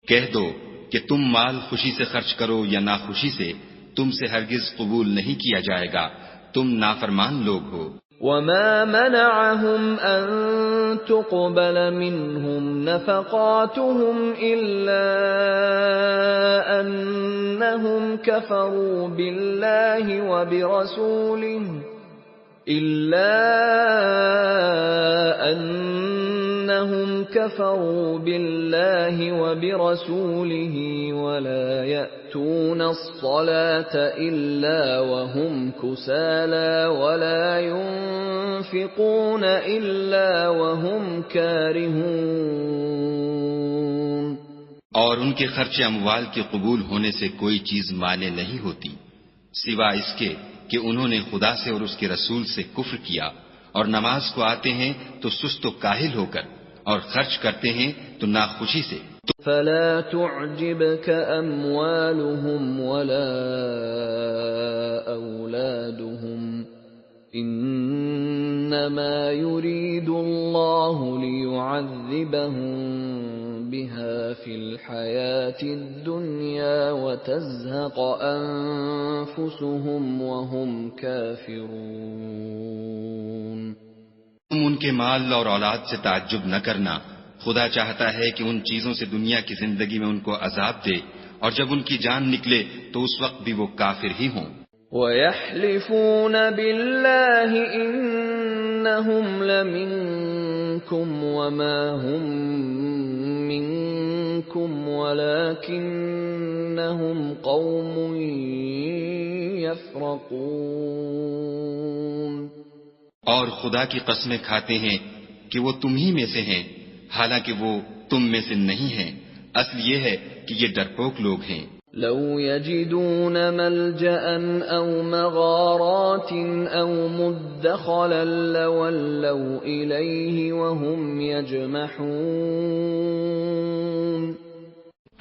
کہہ دو کہ تم مال خوشی سے خرچ کرو یا ناخوشی سے، تم سے ہرگز قبول نہیں کیا جائے گا، تم نافرمان لوگ ہو. وَمَا مَنَعَهُمْ أَن تُقْبَلَ مِنْهُمْ نَفَقَاتُهُمْ إِلَّا أَنَّهُمْ كَفَرُوا بِاللَّهِ وَبِرَسُولِهِ إنهم كفروا بالله وبرسوله ولا يأتون الصلاة إلا وهم كسالى ولا ينفقون إلا وهم كارهون. اور ان کے خرچ اموال کے قبول ہونے سے کوئی چیز مانے نہیں ہوتی سوائے اس کے کہ انہوں نے خدا سے اور اس کے رسول سے کفر کیا، اور نماز کو آتے ہیں تو سست و کاہل ہو کر، اور خرچ کرتے ہیں تو ناخوشی سے. فلا تعجبك أموالهم ولا أولادهم إنما يريد الله ليعذبهم بها في الحياة الدنيا وتزهق أنفسهم وهم كافرون. تم ان کے مال اور اولاد سے تعجب نہ کرنا، خدا چاہتا ہے کہ ان چیزوں سے دنیا کی زندگی میں ان کو عذاب دے، اور جب ان کی جان نکلے تو اس وقت بھی وہ کافر ہی ہوں. وَيَحْلِفُونَ بِاللَّهِ إِنَّهُمْ لَمِنكُمْ وَمَا هُمْ مِنكُمْ وَلَكِنَّهُمْ قَوْمٌ يَفْرَقُونَ. اور خدا کی قسمیں کھاتے ہیں کہ وہ تم ہی میں سے ہیں، حالانکہ وہ تم میں سے نہیں ہیں. اصل یہ ہے کہ یہ ڈرپوک لوگ ہیں. لو يجدون ملجأ أو مغارات أو مدخلا لولوا إليه وهم يجمحون.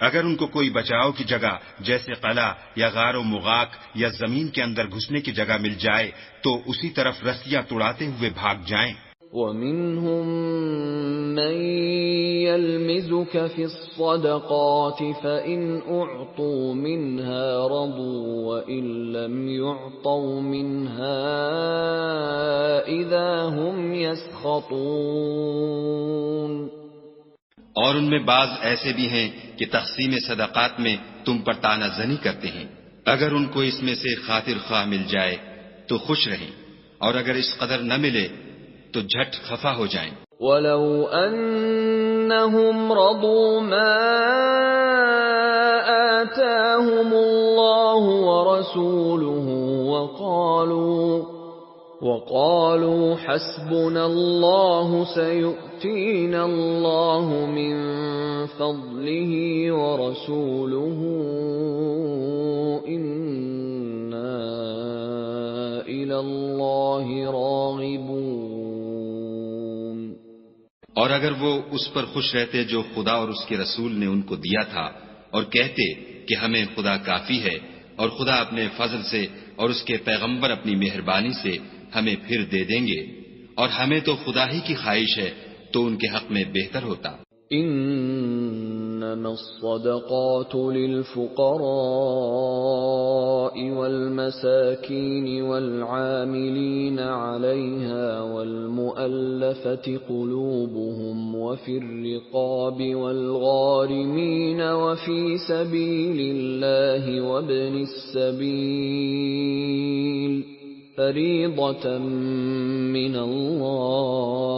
اگر ان کو کوئی بچاؤ کی جگہ جیسے قلعہ یا غار و مغاک یا زمین کے اندر گھسنے کی جگہ مل جائے تو اسی طرف رسیاں توڑاتے ہوئے بھاگ جائیں. وَمِنْهُمْ مَنْ يَلْمِزُكَ فِي الصَّدَقَاتِ فَإِنْ أُعْطُوا مِنْهَا رَضُوا وَإِنْ لَمْ يُعْطَوْا مِنْهَا إِذَا هُمْ يَسْخَطُونَ. اور ان میں بعض ایسے بھی ہیں کہ تقسیم صدقات میں تم پر طعنہ زنی کرتے ہیں. اگر ان کو اس میں سے خاطر خواہ مل جائے تو خوش رہیں، اور اگر اس قدر نہ ملے تو جھٹ خفا ہو جائیں. وَلَوْ أَنَّهُمْ رَضُوا مَا آتَاهُمُ اللَّهُ وَرَسُولُهُ وَقَالُوا حَسْبُنَا اللَّهُ سَيُؤْتِينَا اللَّهُ مِنْ فَضْلِهِ وَرَسُولُهُ إِنَّا إِلَى اللَّهِ رَاغِبُونَ. اور اگر وہ اس پر خوش رہتے جو خدا اور اس کے رسول نے ان کو دیا تھا، اور کہتے کہ ہمیں خدا کافی ہے، اور خدا اپنے فضل سے اور اس کے پیغمبر اپنی مہربانی سے ہمیں پھر دے دیں گے، اور ہمیں تو خدا ہی کی خواہش ہے، تو ان کے حق میں بہتر ہوتا. إنما الصدقات للفقراء والمساكين والعاملين عليها والمؤلفة قلوبهم وفي الرقاب والغارمين وفي سبيل الله وابن السبيل فريضة من الله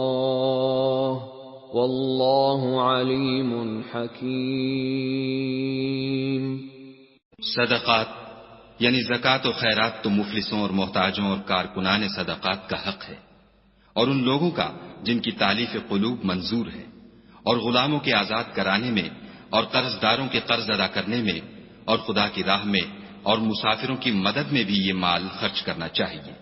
واللہ علیم حکیم. صدقات یعنی زکوٰۃ و خیرات تو مفلسوں اور محتاجوں اور کارکنان صدقات کا حق ہے، اور ان لوگوں کا جن کی تالیف قلوب منظور ہے، اور غلاموں کے آزاد کرانے میں، اور قرض داروں کے قرض ادا کرنے میں، اور خدا کی راہ میں، اور مسافروں کی مدد میں بھی یہ مال خرچ کرنا چاہیے.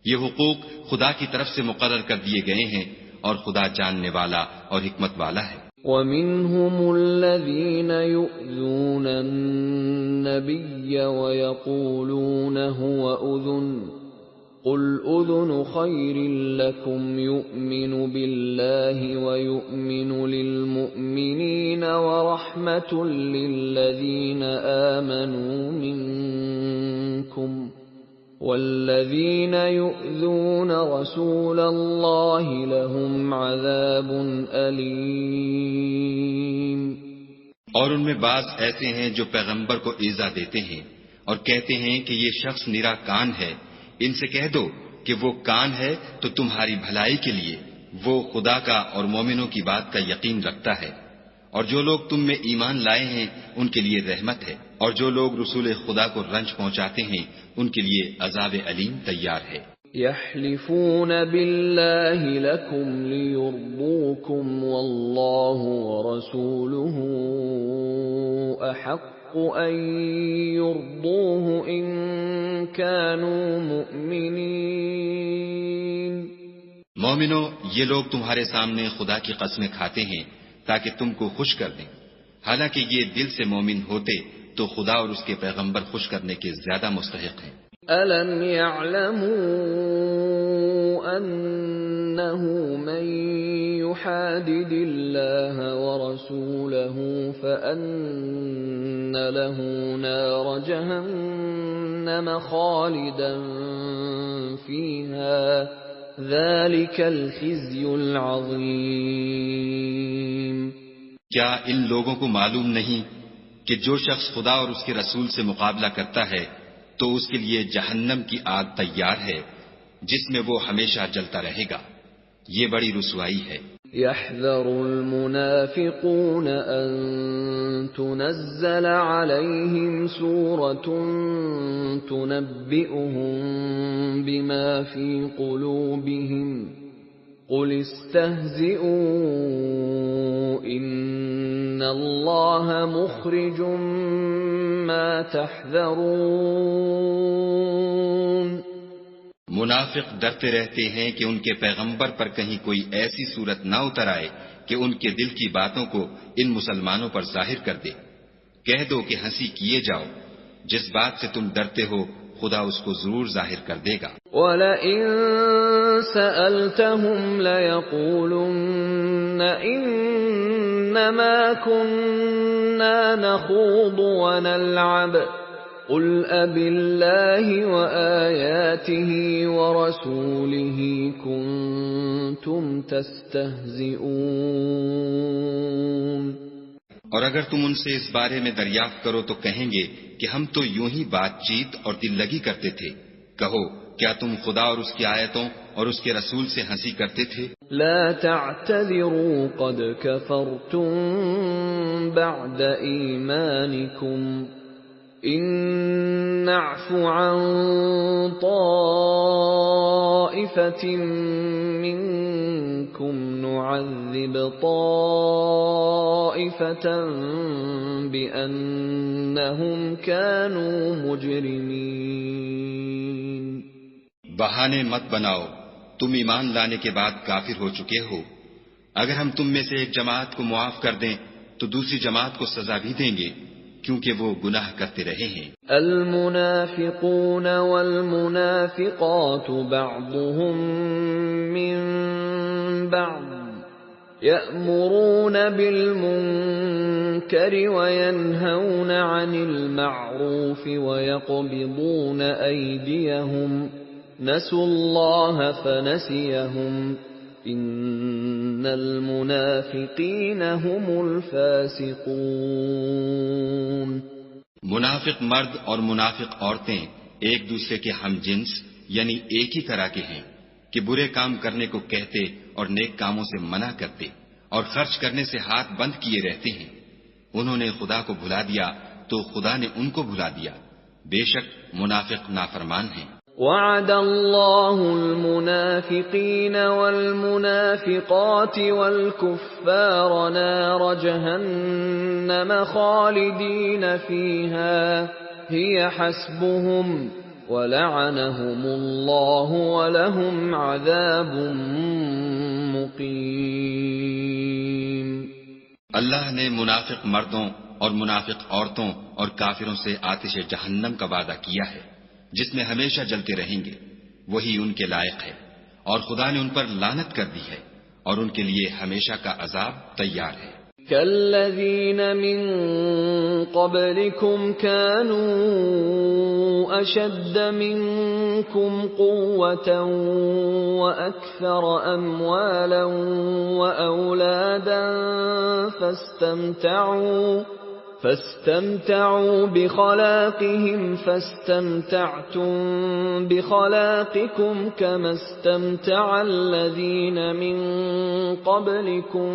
یہ حقوق خدا کی طرف سے مقرر کر دیے گئے ہیں، اور خدا جاننے والا اور حکمت والا ہے. وَمِنْهُمُ الَّذِينَ يُؤْذُونَ النَّبِيَّ وَيَقُولُونَ هُوَ أُذُنٌ قُلْ أُذُنُ خَيْرٍ لَكُمْ يُؤْمِنُ بِاللَّهِ وَيُؤْمِنُ لِلْمُؤْمِنِينَ وَرَحْمَةٌ لِلَّذِينَ آمَنُوا مِنكُمْ وَالَّذِينَ يُؤْذُونَ رَسُولَ اللَّهِ لَهُمْ عَذَابٌ أَلِيمٌ. اور ان میں بعض ایسے ہیں جو پیغمبر کو ایذا دیتے ہیں اور کہتے ہیں کہ یہ شخص نرا کان ہے. ان سے کہہ دو کہ وہ کان ہے تو تمہاری بھلائی کے لیے، وہ خدا کا اور مومنوں کی بات کا یقین رکھتا ہے، اور جو لوگ تم میں ایمان لائے ہیں ان کے لیے رحمت ہے، اور جو لوگ رسول خدا کو رنج پہنچاتے ہیں ان کے لیے عذاب علیم تیار ہے۔ يحلفون بالله لكم ليرضوكم والله ورسوله أحق أن يرضوه إن كانوا مؤمنين۔ مومنو، یہ لوگ تمہارے سامنے خدا کی قسمیں کھاتے ہیں تاکہ تم کو خوش کر دیں، حالانکہ یہ دل سے مومن ہوتے تو خدا اور اس کے پیغمبر خوش کرنے کے زیادہ مستحق ہیں۔ أَلَمْ يَعْلَمُوا أَنَّهُ مَن يُحَادِدِ اللَّهَ وَرَسُولَهُ فَأَنَّ لَهُ نَارَ جَهَنَّمَ خَالِدًا فِيهَا ذَلِكَ الْخِزْيُ الْعَظِيمُ۔ کیا ان لوگوں کو معلوم نہیں کہ جو شخص خدا اور اس کے رسول سے مقابلہ کرتا ہے تو اس کے لیے جہنم کی آگ تیار ہے جس میں وہ ہمیشہ جلتا رہے گا، یہ بڑی رسوائی ہے۔ يحذر المنافقون أن تنزل عليهم سورة تنبئهم بما في قلوبهم قل استهزئوا إن الله مخرج ما تحذرون۔ منافق ڈرتے رہتے ہیں کہ ان کے پیغمبر پر کہیں کوئی ایسی صورت نہ اتر آئے کہ ان کے دل کی باتوں کو ان مسلمانوں پر ظاہر کر دے۔ کہہ دو کہ ہنسی کیے جاؤ، جس بات سے تم ڈرتے ہو خدا اس کو ضرور ظاہر کر دے گا۔ وَلَئِن سَأَلْتَهُمْ لَيَقُولُنَّ إِنَّمَا كُنَّا نَخُوضُ وَنَلْعَبُ قُلْ أَبِاللَّهِ وَآيَاتِهِ وَرَسُولِهِ كُنتُمْ تَسْتَهْزِئُونَ۔ اور اگر تم ان سے اس بارے میں دریافت کرو تو کہیں گے کہ ہم تو یوں ہی بات چیت اور دل لگی کرتے تھے۔ کہو کیا تم خدا اور اس کی آیتوں اور اس کے رسول سے ہنسی کرتے تھے؟ لا تعتذروا قد كفرتم بعد ایمانکم ان نعف عن طائفة منكم نعذب طائفة بأنهم كانوا مجرمين۔ بہانے مت بناؤ، تم ایمان لانے کے بعد کافر ہو چکے ہو۔ اگر ہم تم میں سے ایک جماعت کو معاف کر دیں تو دوسری جماعت کو سزا بھی دیں گے کیونکہ وہ گناہ کرتے رہے ہیں۔ المنافقون والمنافقات بعضهم من بعض يأمرون بالمنكر وينهون عن المعروف ويقبضون أيديهم نسوا الله فنسيهم ان المنافقین هم الفاسقون۔ منافق مرد اور منافق عورتیں ایک دوسرے کے ہم جنس یعنی ایک ہی طرح کے ہیں کہ برے کام کرنے کو کہتے اور نیک کاموں سے منع کرتے اور خرچ کرنے سے ہاتھ بند کیے رہتے ہیں۔ انہوں نے خدا کو بھلا دیا تو خدا نے ان کو بھلا دیا، بے شک منافق نافرمان ہیں۔ وعد الله المنافقين والمنافقات والكفار نار جهنم خالدين فيها هي حسبهم ولعنهم الله ولهم عذاب مقيم۔ اللہ نے منافق مردوں اور منافق عورتوں اور کافروں سے آتش جہنم کا وعدہ کیا ہے جس میں ہمیشہ جلتے رہیں گے، وہی ان کے لائق ہے، اور خدا نے ان پر لعنت کر دی ہے اور ان کے لیے ہمیشہ کا عذاب تیار ہے۔ كالذين من قبلكم كانوا أشد منكم قوة وأكثر أموالا وأولادا فاستمتعوا بخلاقهم فاستمتعتم بخلاقكم كما استمتع الذين من قبلكم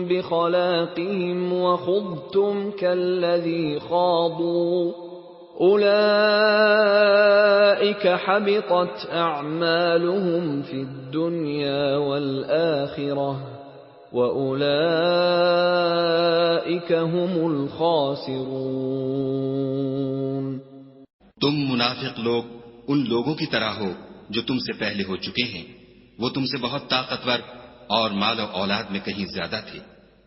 بخلاقهم وخضتم كالذي خاضوا أولئك حبطت أعمالهم في الدنيا والآخرة وَأُولَئِكَ هُمُ الْخَاسِرُونَ۔ تم منافق لوگ ان لوگوں کی طرح ہو جو تم سے پہلے ہو چکے ہیں، وہ تم سے بہت طاقتور اور مال و اولاد میں کہیں زیادہ تھے،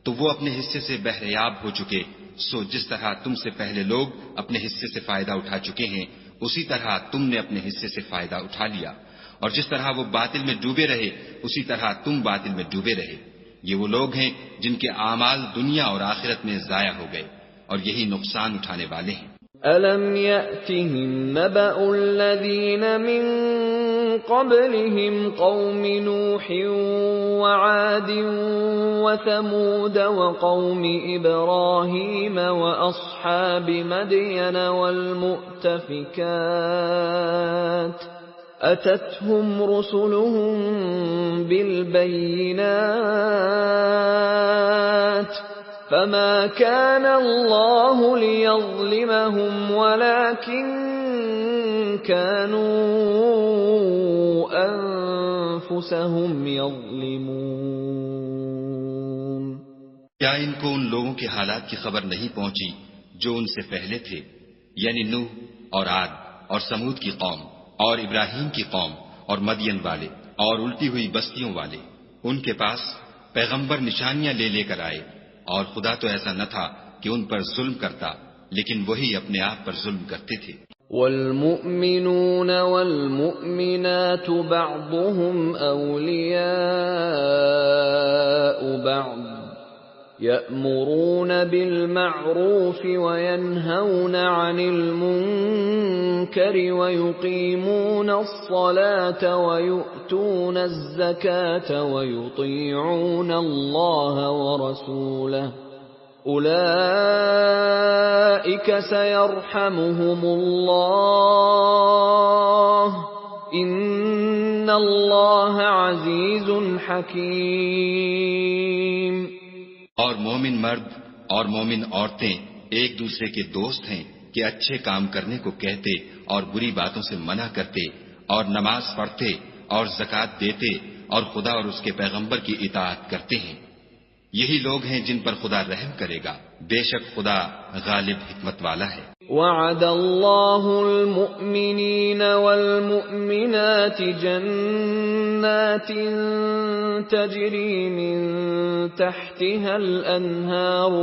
تو وہ اپنے حصے سے بہریاب ہو چکے، سو جس طرح تم سے پہلے لوگ اپنے حصے سے فائدہ اٹھا چکے ہیں، اسی طرح تم نے اپنے حصے سے فائدہ اٹھا لیا، اور جس طرح وہ باطل میں ڈوبے رہے اسی طرح تم باطل میں ڈوبے رہے۔ یہ وہ لوگ ہیں جن کے اعمال دنیا اور آخرت میں ضائع ہو گئے، اور یہی نقصان اٹھانے والے ہیں۔ أَلَمْ يَأْتِهِمْ نَبَأُ الَّذِينَ مِنْ قَبْلِهِمْ قَوْمِ نُوحٍ وَعَادٍ وَثَمُودَ وَقَوْمِ إِبْرَاهِيمَ وَأَصْحَابِ مَدْيَنَ وَالْمُؤْتَفِكَاتِ أَتَتْهُمْ رُسُلُهُم بِالْبَيِّنَاتِ فَمَا كَانَ اللَّهُ لِيَظْلِمَهُمْ وَلَكِنْ كَانُوا أَنفُسَهُمْ يَظْلِمُونَ۔ کیا ان کو ان لوگوں کے حالات کی خبر نہیں پہنچی جو ان سے پہلے تھے، یعنی نوح اور عاد اور سمود کی قوم اور ابراہیم کی قوم اور مدین والے اور الٹی ہوئی بستیوں والے؟ ان کے پاس پیغمبر نشانیاں لے لے کر آئے، اور خدا تو ایسا نہ تھا کہ ان پر ظلم کرتا، لیکن وہی اپنے آپ پر ظلم کرتے تھے۔ والمؤمنون والمؤمنات بعضهم أولياء بعض يأمرون بالمعروف وينهون عن المنكر ويقيمون الصلاة ويؤتون الزكاة ويطيعون الله ورسوله أولئك سيرحمهم الله إن الله عزيز حكيم۔ اور مومن مرد اور مومن عورتیں ایک دوسرے کے دوست ہیں کہ اچھے کام کرنے کو کہتے اور بری باتوں سے منع کرتے اور نماز پڑھتے اور زکوٰۃ دیتے اور خدا اور اس کے پیغمبر کی اطاعت کرتے ہیں۔ یہی لوگ ہیں جن پر خدا رحم کرے گا، بے شک خدا غالب حکمت والا ہے۔ وعد اللہ المؤمنین والمؤمنات جنات تجری من تحتها الانہار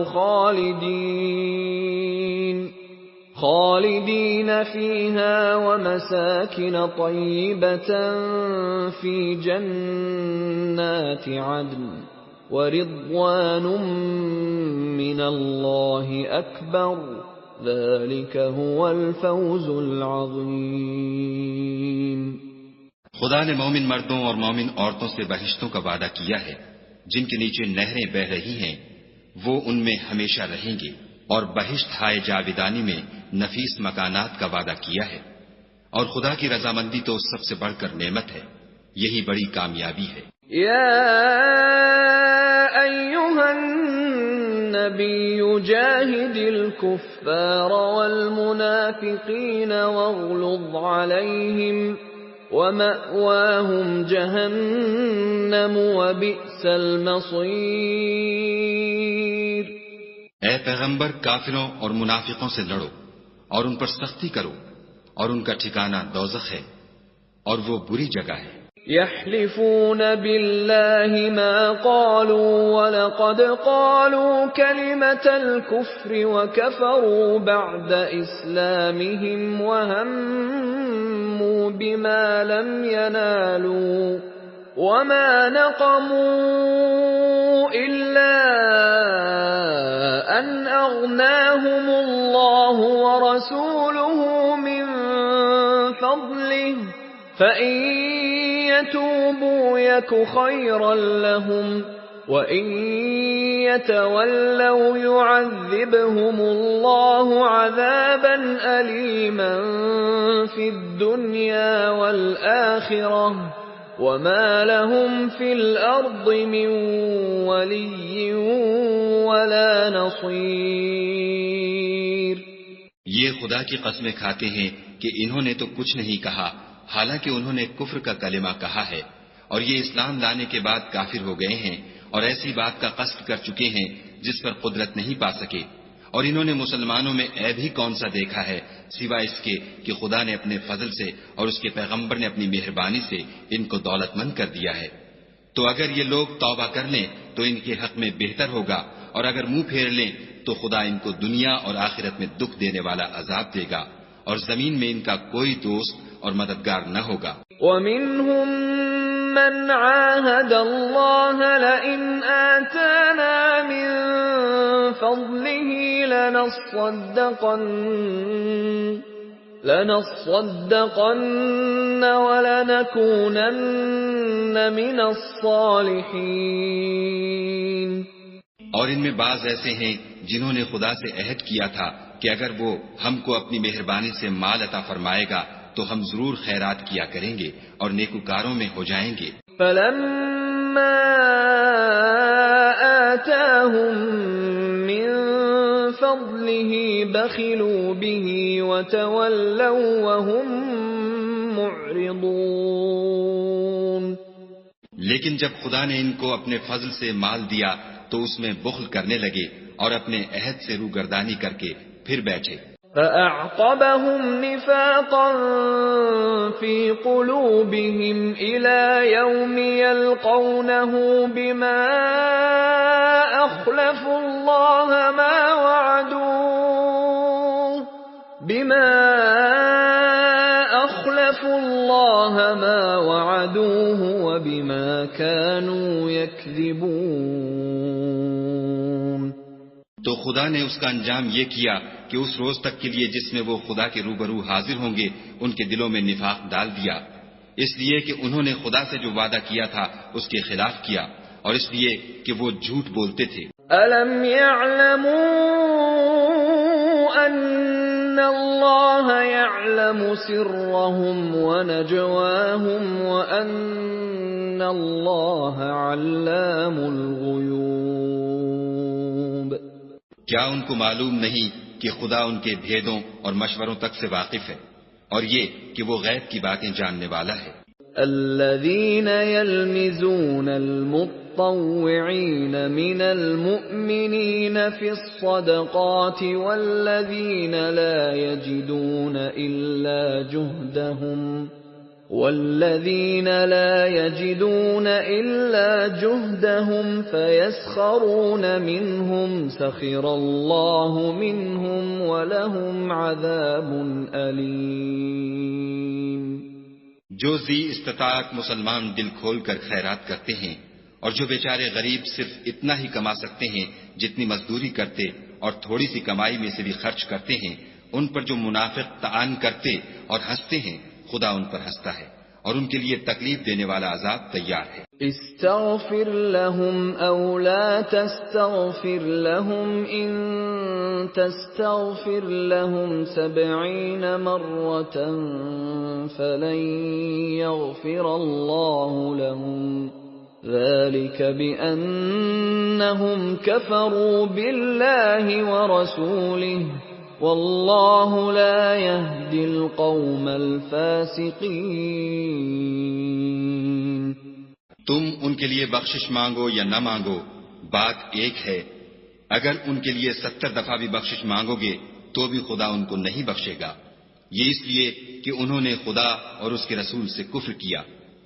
خالدین فیہا ومساکن طیبة فی جنات عدن ورضوان من اللہ اکبر ذلك هو الفوز العظیم۔ خدا نے مومن مردوں اور مومن عورتوں سے بہشتوں کا وعدہ کیا ہے جن کے نیچے نہریں بہ رہی ہیں، وہ ان میں ہمیشہ رہیں گے، اور بہشت ہائے جاویدانی میں نفیس مکانات کا وعدہ کیا ہے، اور خدا کی رضامندی تو سب سے بڑھ کر نعمت ہے، یہی بڑی کامیابی ہے۔ یا ایھا النبی جاہد الکفار والمنافقین واغلظ علیہم ومأواہم جہنم وبئس المصیر۔ اے پیغمبر، کافروں اور منافقوں سے لڑو اور ان پر سختی کرو، اور ان کا ٹھکانہ دوزخ ہے، اور وہ بری جگہ ہے۔ يحلفون بالله ما قالوا ولقد قالوا كلمة الكفر وكفروا بعد إسلامهم وهموا بما لم ينالوا وما نقموا إلا أن أغناهم الله ورسوله من فضله فإن يتوبوا يك خيرا لهم وَإِن يَتَوَلَّوْا يُعَذِّبْهُمُ اللَّهُ عَذَابًا أَلِيمًا فِي الدُّنْيَا وَالْآخِرَةِ وَمَا لَهُمْ فِي الْأَرْضِ مِنْ وَلِيٍّ وَلَا نَصِيرٍ۔ یہ خدا کی قسمیں کھاتے ہیں کہ انہوں نے تو کچھ نہیں کہا، حالانکہ انہوں نے کفر کا کلمہ کہا ہے، اور یہ اسلام لانے کے بعد کافر ہو گئے ہیں اور ایسی بات کا قصد کر چکے ہیں جس پر قدرت نہیں پا سکے۔ اور انہوں نے مسلمانوں میں عیب ہی کون سا دیکھا ہے سوائے اس کے کہ خدا نے اپنے فضل سے اور اس کے پیغمبر نے اپنی مہربانی سے ان کو دولت مند کر دیا ہے۔ تو اگر یہ لوگ توبہ کر لیں تو ان کے حق میں بہتر ہوگا، اور اگر منہ پھیر لیں تو خدا ان کو دنیا اور آخرت میں دکھ دینے والا عذاب دے گا، اور زمین میں ان کا کوئی دوست اور مددگار نہ ہوگا۔ وَمِنْهُمْ مَنْ عَاهَدَ اللَّهَ لَئِنْ آتَانَا مِنْ فَضْلِهِ لَنَصَّدَّقَنَّ وَلَنَكُونَنَّ مِنَ الصَّالِحِينَ۔ اور ان میں بعض ایسے ہیں جنہوں نے خدا سے عہد کیا تھا کہ اگر وہ ہم کو اپنی مہربانی سے مال عطا فرمائے گا تو ہم ضرور خیرات کیا کریں گے اور نیکوکاروں میں ہو جائیں گے۔ فَلَمَّا آتَاهُم مِّن فَضْلِهِ بَخِلُوا بِهِ وَتَوَلَّوْا وَهُم مُّعْرِضُونَ۔ لیکن جب خدا نے ان کو اپنے فضل سے مال دیا تو اس میں بخل کرنے لگے اور اپنے عہد سے روگردانی کر کے پھر بیٹھے۔ فَأَعْقَبَهُمْ نِفَاقًا فِي قُلُوبِهِمْ إِلَى يَوْمِ يَلْقَوْنَهُ بِمَا أَخْلَفُوا اللَّهَ مَا وَعَدُوهُ وَبِمَا كَانُوا يَكْذِبُونَ۔ تو خدا نے اس کا انجام یہ کیا کہ اس روز تک کے لیے جس میں وہ خدا کے روبرو حاضر ہوں گے ان کے دلوں میں نفاق ڈال دیا، اس لیے کہ انہوں نے خدا سے جو وعدہ کیا تھا اس کے خلاف کیا، اور اس لیے کہ وہ جھوٹ بولتے تھے۔ أَلَمْ يَعْلَمُوا أَنَّ اللَّهَ يَعْلَمُ سِرَّهُمْ وَنَجْوَاهُمْ وَأَنَّ اللَّهَ عَلَّامُ الْغُيُوبِ۔ کیا ان کو معلوم نہیں کہ خدا ان کے بھیدوں اور مشوروں تک سے واقف ہے، اور یہ کہ وہ غیب کی باتیں جاننے والا ہے۔ الذين يلمزون المطوعين من المؤمنين في الصدقات والذين لا يجدون إلا جهدهم فيسخرون منهم سخر الله منهم ولهم عذاب أليم۔ جو ذی استطاعت مسلمان دل کھول کر خیرات کرتے ہیں، اور جو بیچارے غریب صرف اتنا ہی کما سکتے ہیں جتنی مزدوری کرتے اور تھوڑی سی کمائی میں سے بھی خرچ کرتے ہیں، ان پر جو منافق طعن کرتے اور ہنستے ہیں، خدا ان پر ہنستا ہے اور ان کے لیے تکلیف دینے والا عذاب تیار ہے۔ استغفر لهم او لا تستغفر لهم ان تستغفر لهم 70 مرة فلن يغفر الله لهم ذلك بأنهم كفروا بالله ورسوله واللہ لا يهدی القوم الفاسقین۔ تم ان کے لیے بخشش مانگو یا نہ مانگو، بات ایک ہے۔ اگر ان کے لیے 70 دفعہ بھی بخشش مانگو گے تو بھی خدا ان کو نہیں بخشے گا، یہ اس لیے کہ انہوں نے خدا اور اس کے رسول سے کفر کیا،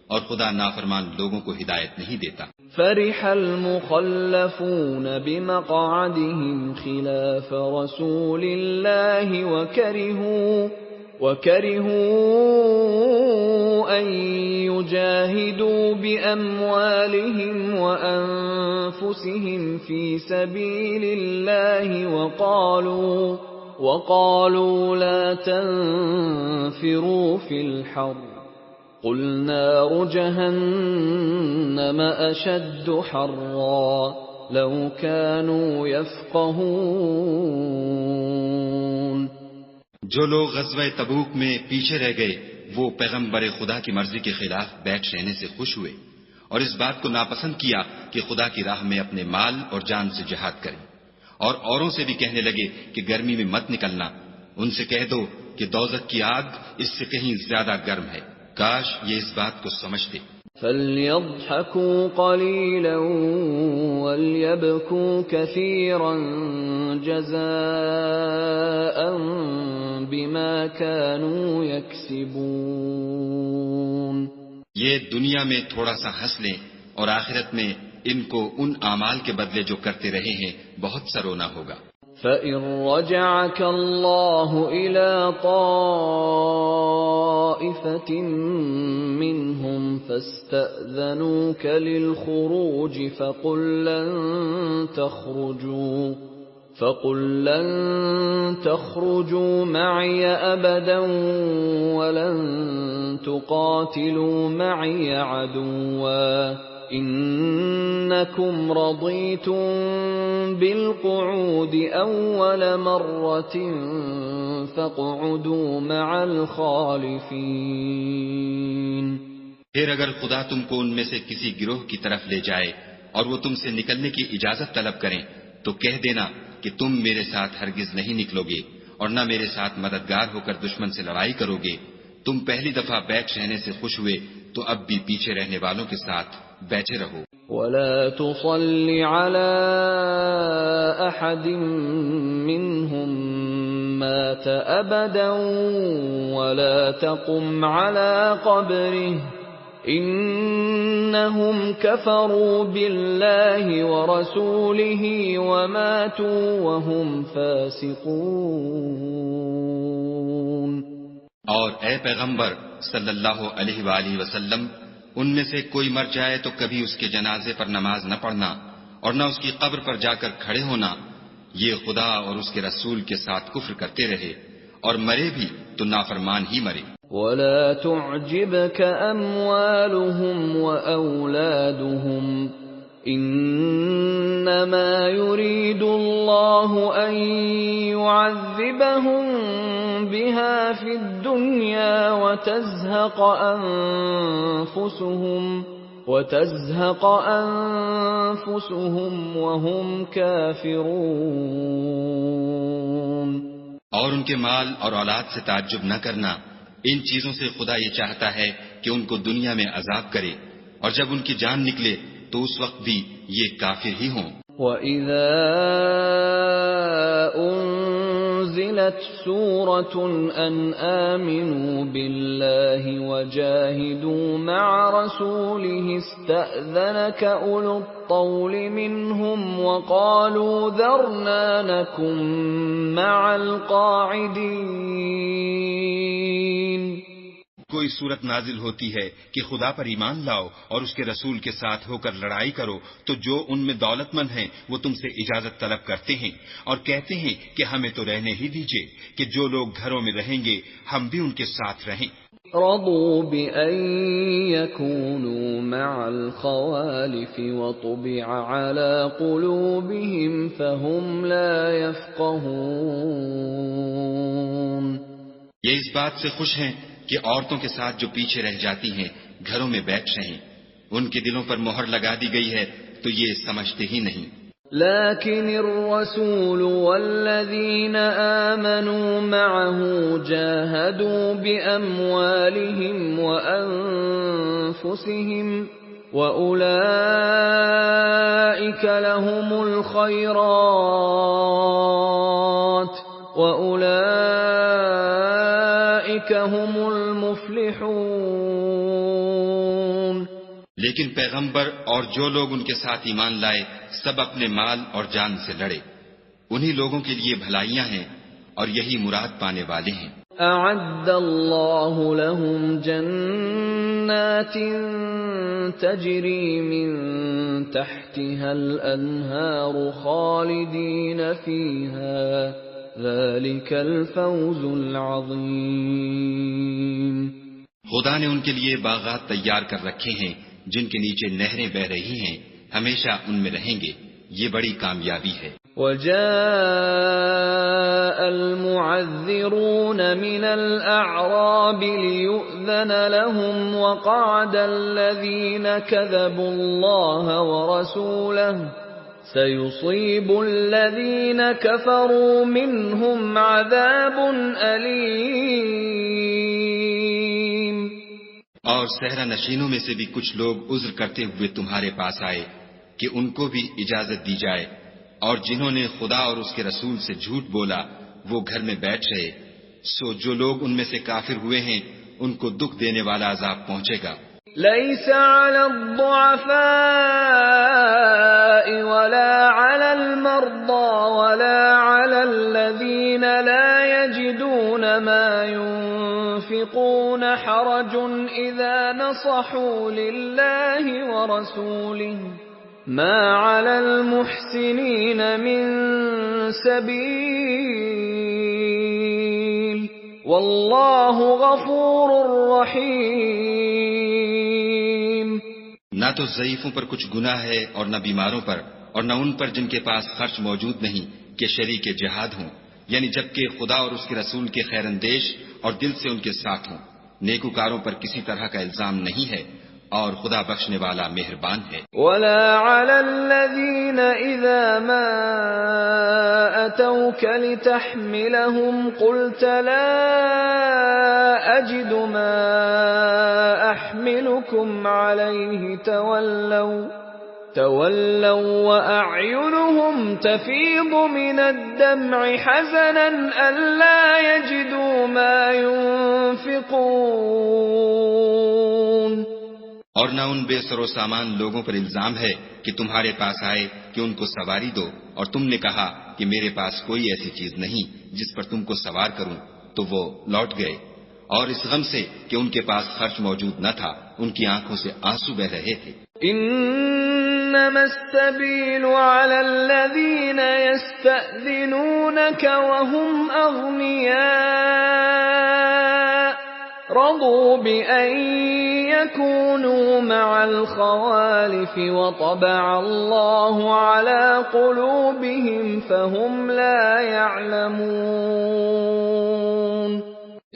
اور خدا نافرمان لوگوں کو ہدایت نہیں دیتا۔ فرح المخلفون بمقعدهم خلاف رسول الله وكرهوا أن يجاهدوا بأموالهم وأنفسهم في سبيل الله وقالوا لا تنفروا في الحر قل نار جہنم اشد حرا لو كانوا يفقهون۔ جو لوگ غزوہ تبوک میں پیچھے رہ گئے وہ پیغمبر خدا کی مرضی کے خلاف بیٹھ رہنے سے خوش ہوئے اور اس بات کو ناپسند کیا کہ خدا کی راہ میں اپنے مال اور جان سے جہاد کریں، اور اوروں سے بھی کہنے لگے کہ گرمی میں مت نکلنا۔ ان سے کہہ دو کہ دوزخ کی آگ اس سے کہیں زیادہ گرم ہے، کاش یہ اس بات کو سمجھتے۔ فَلْيَضْحَكُوا قَلِيلًا وَلْيَبْكُوا كَثِيرًا جَزَاءً بِمَا كَانُوا يَكْسِبُونَ۔ یہ دنیا میں تھوڑا سا ہنس لیں اور آخرت میں ان کو ان اعمال کے بدلے جو کرتے رہے ہیں بہت سا رونا ہوگا۔ فَإِن رَّجَعَكَ اللَّهُ إِلَىٰ طَائِفَةٍ مِّنْهُمْ فَاسْتَأْذَنُوكَ لِلْخُرُوجِ فَقُل لَّن تَخْرُجُوا مَعِيَ أَبَدًا وَلَن تُقَاتِلُوا مَعِيَ عَدُوًّا إِنَّكُمْ رَضِيتُم بِالْقُعُودِ أَوَّلَ مَرَّةٍ فَاقْعُدُوا مَعَ الْخَالِفِينَ۔ پھر اگر خدا تم کو ان میں سے کسی گروہ کی طرف لے جائے اور وہ تم سے نکلنے کی اجازت طلب کریں تو کہہ دینا کہ تم میرے ساتھ ہرگز نہیں نکلو گے اور نہ میرے ساتھ مددگار ہو کر دشمن سے لڑائی کرو گے۔ تم پہلی دفعہ بیٹھ رہنے سے خوش ہوئے تو اب بھی پیچھے رہنے والوں کے ساتھ بیٹھے رہو۔ وَلَا تُصَلِّ عَلَىٰ أَحَدٍ مِّنْهُم مَّاتَ أَبَدًا وَلَا تَقُمْ عَلَىٰ قَبْرِهِ إِنَّهُمْ كَفَرُوا بِاللَّهِ وَرَسُولِهِ وَمَاتُوا وَهُمْ فَاسِقُونَ۔ اور اے پیغمبر صلی اللہ علیہ وآلہ وسلم، ان میں سے کوئی مر جائے تو کبھی اس کے جنازے پر نماز نہ پڑھنا اور نہ اس کی قبر پر جا کر کھڑے ہونا، یہ خدا اور اس کے رسول کے ساتھ کفر کرتے رہے اور مرے بھی تو نافرمان ہی مرے۔ وَلَا تُعْجِبْكَ أَمْوَالُهُمْ وَأَوْلَادُهُمْ إِنَّمَا يُرِيدُ اللَّهُ أَن يُعَذِّبَهُم بِهَا فِي الدُّنْيَا وَتَزْهَقَ أَنفُسُهُمْ وَهُمْ كَافِرُونَ۔ اور ان کے مال اور اولاد سے تعجب نہ کرنا، ان چیزوں سے خدا یہ چاہتا ہے کہ ان کو دنیا میں عذاب کرے اور جب ان کی جان نکلے تو اس وقت بھی یہ کافر ہی ہوں۔ وَإِذَا أُنزِلَتْ سُورَةٌ أَنْ آمِنُوا بِاللَّهِ وَجَاهِدُوا مَعَ رَسُولِهِ اسْتَأْذَنَكَ أُولُو الطَّوْلِ مِنْهُمْ وَقَالُوا ذَرْنَا نَكُن مَّعَ الْقَاعِدِينَ۔ کوئی صورت نازل ہوتی ہے کہ خدا پر ایمان لاؤ اور اس کے رسول کے ساتھ ہو کر لڑائی کرو تو جو ان میں دولت مند ہیں وہ تم سے اجازت طلب کرتے ہیں اور کہتے ہیں کہ ہمیں تو رہنے ہی دیجئے کہ جو لوگ گھروں میں رہیں گے ہم بھی ان کے ساتھ رہیں۔ رضوا بأن يكونوا مع الخوالف وطبع على قلوبهم فهم لا يفقهون۔ یہ اس بات سے خوش ہیں کہ عورتوں کے ساتھ جو پیچھے رہ جاتی ہیں گھروں میں بیٹھ رہیں، ان کے دلوں پر مہر لگا دی گئی ہے تو یہ سمجھتے ہی نہیں۔ لكن الرسول والذين آمنوا معه جاهدوا بأموالهم وأنفسهم وأولئك لهم الخيرات وأولئك هم المفلحون۔ لیکن پیغمبر اور جو لوگ ان کے ساتھ ایمان لائے سب اپنے مال اور جان سے لڑے، انہی لوگوں کے لیے بھلائیاں ہیں اور یہی مراد پانے والے ہیں۔ اعد اللہ لهم جنات تجری من تحتها الانہار خالدین فیہا ذلك الفوز العظیم۔ خدا نے ان کے لیے باغات تیار کر رکھے ہیں جن کے نیچے نہریں بہ رہی ہیں، ہمیشہ ان میں رہیں گے، یہ بڑی کامیابی ہے۔ وَجَاءَ الْمُعَذِّرُونَ مِنَ الْأَعْرَابِ لِيُؤْذَنَ لَهُمْ وَقَعَدَ الَّذِينَ كَذَبُوا اللَّهَ وَرَسُولَهُ سَيُصِيبُ الَّذِينَ كَفَرُوا مِنْهُمْ عَذَابٌ أَلِيمٌ۔ اور صحرا نشینوں میں سے بھی کچھ لوگ عذر کرتے ہوئے تمہارے پاس آئے کہ ان کو بھی اجازت دی جائے، اور جنہوں نے خدا اور اس کے رسول سے جھوٹ بولا وہ گھر میں بیٹھ رہے، سو جو لوگ ان میں سے کافر ہوئے ہیں ان کو دکھ دینے والا عذاب پہنچے گا۔ ليس على الضعفاء ولا على المرضى ولا على الذين لا يجدون ما ينفقون حرج إذا نصحوا لله ورسوله ما على المحسنين من سبيل والله غفور رحيم۔ نہ تو ضعیفوں پر کچھ گناہ ہے اور نہ بیماروں پر، اور نہ ان پر جن کے پاس خرچ موجود نہیں کہ شریک جہاد ہوں، یعنی جبکہ خدا اور اس کے رسول کے خیر اندیش اور دل سے ان کے ساتھ ہوں۔ نیکوکاروں پر کسی طرح کا الزام نہیں ہے، اور خدا بخشنے والا مہربان ہے۔ ولا على الذين إذا ما أتوك لتحملهم قلت لا أجد ما أحملكم عليه تولوا وأعينهم تفيض من الدمع حزنا ألا يجدوا ما ينفقون۔ اور نہ ان بے سر و سامان لوگوں پر الزام ہے کہ تمہارے پاس آئے کہ ان کو سواری دو، اور تم نے کہا کہ میرے پاس کوئی ایسی چیز نہیں جس پر تم کو سوار کروں، تو وہ لوٹ گئے، اور اس غم سے کہ ان کے پاس خرچ موجود نہ تھا ان کی آنکھوں سے آنسو بہ رہے تھے۔ انما السبيل على الذين يستأذنونك وهم أغنياء رضوا بأن يكونوا مع الخوالف وطبع الله على قلوبهم فهم لا يعلمون۔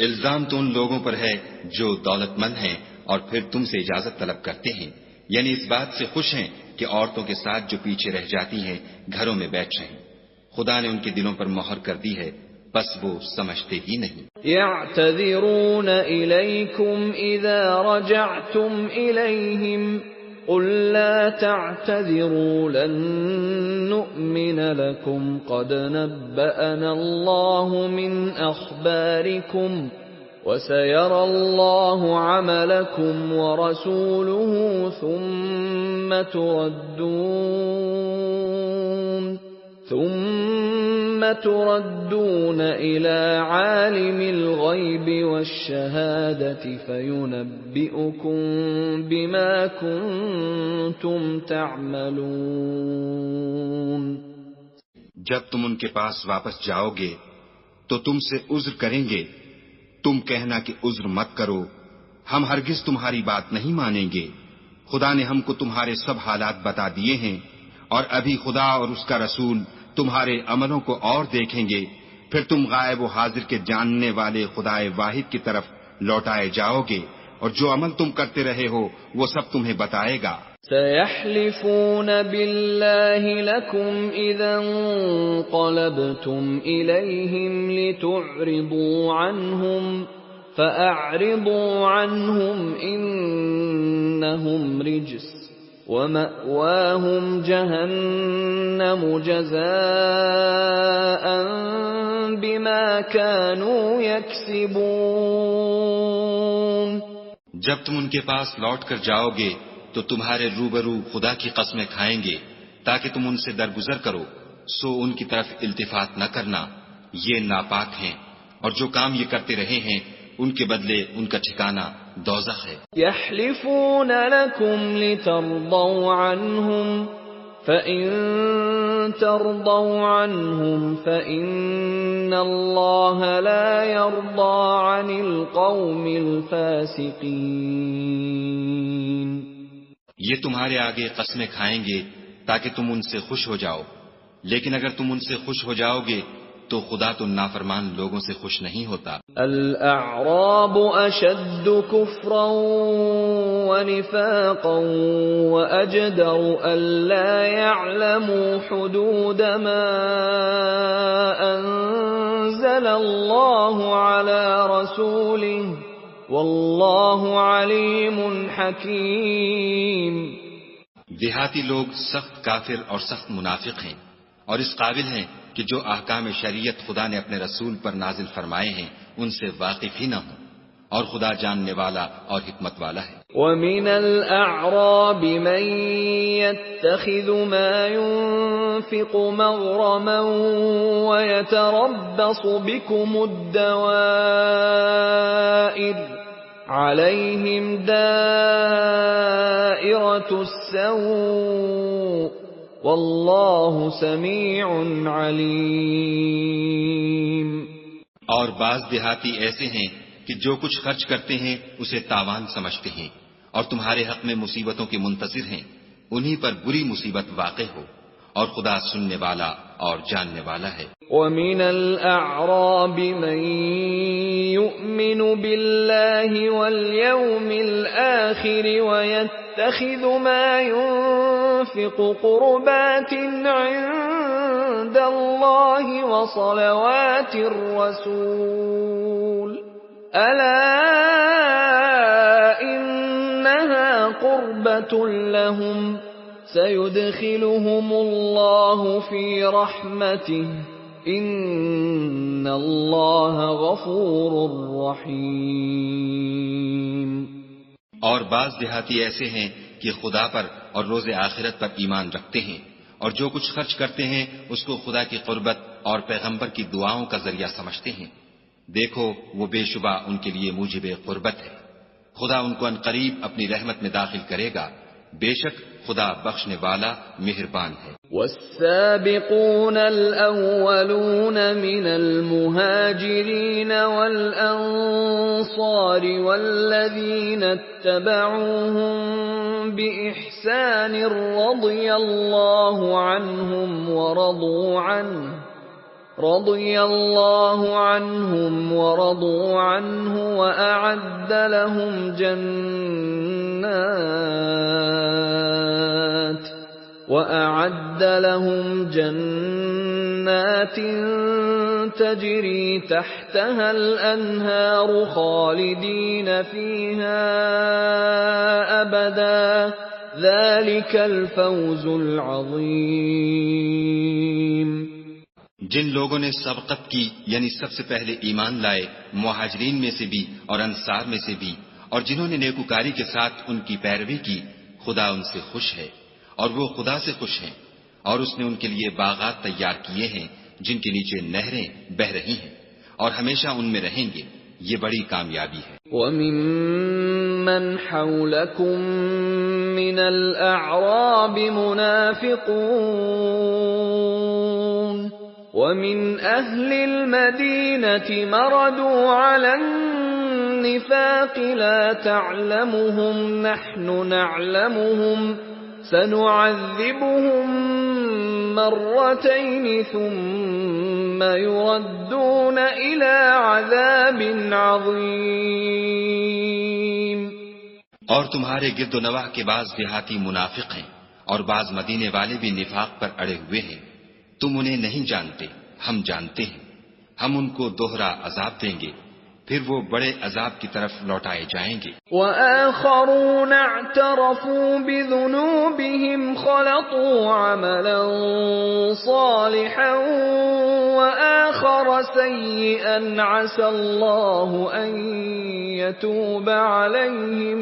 الزام تو ان لوگوں پر ہے جو دولت مند ہیں اور پھر تم سے اجازت طلب کرتے ہیں، یعنی اس بات سے خوش ہیں کہ عورتوں کے ساتھ جو پیچھے رہ جاتی ہیں گھروں میں بیٹھ رہیں۔ خدا نے ان کے دلوں پر مہر کر دی ہے، بس وہ سمجھتے ہی نہیں۔ يعتذرون إليكم إذا رجعتم إليهم قل لا تعتذروا لن نؤمن لكم قد نبأنا الله من أخباركم وسيرى الله عملكم ورسوله ثم تردون إلى عالم الغيب والشهادة فينبئكم بما كنتم تعملون۔ جب تم ان کے پاس واپس جاؤ گے تو تم سے عذر کریں گے، تم کہنا کہ عذر مت کرو، ہم ہرگز تمہاری بات نہیں مانیں گے، خدا نے ہم کو تمہارے سب حالات بتا دیے ہیں، اور ابھی خدا اور اس کا رسول تمہارے عملوں کو اور دیکھیں گے، پھر تم غائب و حاضر کے جاننے والے خدائے واحد کی طرف لوٹائے جاؤ گے، اور جو عمل تم کرتے رہے ہو وہ سب تمہیں بتائے گا۔ سيحلفون بالله لكم إذا انقلبتم إليهم لتعرضوا عنهم فأعرضوا عنهم إنهم رجس ومأواهم جهنم جزاء بما كانوا يكسبون۔ جب تم ان کے پاس لوٹ کر جاؤ گے تو تمہارے روبرو خدا کی قسمیں کھائیں گے تاکہ تم ان سے درگزر کرو، سو ان کی طرف التفات نہ کرنا، یہ ناپاک ہیں، اور جو کام یہ کرتے رہے ہیں ان کے بدلے ان کا ٹھکانہ دوزخ ہے۔ يحلفون لكم لترضوا عنهم فإن ترضوا عنهم فإن الله لا يرضى عن القوم الفاسقين. یہ تمہارے آگے قسمیں کھائیں گے تاکہ تم ان سے خوش ہو جاؤ، لیکن اگر تم ان سے خوش ہو جاؤ گے تو خدا تو نافرمان لوگوں سے خوش نہیں ہوتا. الاعراب اشد كفرا ونفاقا واجدر الا يعلموا حدود ما انزل الله على رسوله والله عليم حكيم. دیہاتی لوگ سخت کافر اور سخت منافق ہیں اور اس قابل ہیں کہ جو احکام شریعت خدا نے اپنے رسول پر نازل فرمائے ہیں ان سے واقف ہی نہ ہوں، اور خدا جاننے والا اور حکمت والا ہے. وَمِنَ الْأَعْرَابِ مَن يَتَّخِذُ مَا يُنفِقُ مَغْرَمًا وَيَتَرَبَّصُ بِكُمُ الدَّوَائِرَ عَلَيْهِمْ دَائِرَةُ السَّوْءِ واللہ سمیع علیم. اور بعض دیہاتی ایسے ہیں کہ جو کچھ خرچ کرتے ہیں اسے تاوان سمجھتے ہیں اور تمہارے حق میں مصیبتوں کے منتظر ہیں، انہی پر بری مصیبت واقع ہو، اور خدا سننے والا اور جاننے والا ہے. وَمِنَ الْأَعْرَابِ مَن يُؤْمِنُ بِاللَّهِ وَالْيَوْمِ الْآخِرِ وَيَتَّخِذُ مَا يُنفِقُ قُرُبَاتٍ عِندَ اللَّهِ وَصَلَوَاتِ الرَّسُولِ أَلَا إِنَّهَا قُرْبَةٌ لَهُمْ سَيُدْخِلُهُمُ اللَّهُ فِي رَحْمَتِهِ إِنَّ اللَّهَ غَفُورٌ رَحِيمٌ. اور بعض دیہاتی ایسے ہیں کہ خدا پر اور روز آخرت پر ایمان رکھتے ہیں اور جو کچھ خرچ کرتے ہیں اس کو خدا کی قربت اور پیغمبر کی دعاؤں کا ذریعہ سمجھتے ہیں. دیکھو وہ بے شبہ ان کے لیے موجب قربت ہے. خدا ان کو عنقریب اپنی رحمت میں داخل کرے گا، بے شک خدا بخشنے والا مہربان ہے. والسابقون الأولون من المهاجرين والأنصار والذين اتبعوهم بإحسان رضي الله عنهم ورضوا عنه وأعد لهم جنات تجري تحتها الأنهار خالدين فيها أبدا ذلك الفوز العظيم. جن لوگوں نے سبقت کی یعنی سب سے پہلے ایمان لائے، مہاجرین میں سے بھی اور انصار میں سے بھی، اور جنہوں نے نیکوکاری کے ساتھ ان کی پیروی کی، خدا ان سے خوش ہے اور وہ خدا سے خوش ہیں، اور اس نے ان کے لیے باغات تیار کیے ہیں جن کے نیچے نہریں بہ رہی ہیں اور ہمیشہ ان میں رہیں گے. یہ بڑی کامیابی ہے. وَمِمَّنْ حَوْلَكُمْ مِنَ الْأَعْرَابِ مُنَافِقُونَ وَمِنْ أَهْلِ الْمَدِينَةِ مَرَدُوا عَلَى النِّفَاقِ لَا تَعْلَمُهُمْ نَحْنُ نَعْلَمُهُمْ سَنُعَذِّبُهُمْ مرتين ثم يردون إلى عذاب عظيم. اور تمہارے گرد و نواح کے بعض دیہاتی منافق ہیں اور بعض مدینے والے بھی نفاق پر اڑے ہوئے ہیں. تم انہیں نہیں جانتے، ہم جانتے ہیں. ہم ان کو دوہرا عذاب دیں گے، پھر وہ بڑے عذاب کی طرف لوٹائے جائیں گے. وَآخَرُونَ اعْتَرَفُوا بِذُنُوبِهِمْ خَلَطُوا عَمَلًا صَالِحًا وَآخَرَ سَيِّئًا عَسَى اللَّهُ أَن يَتُوبَ عَلَيْهِمْ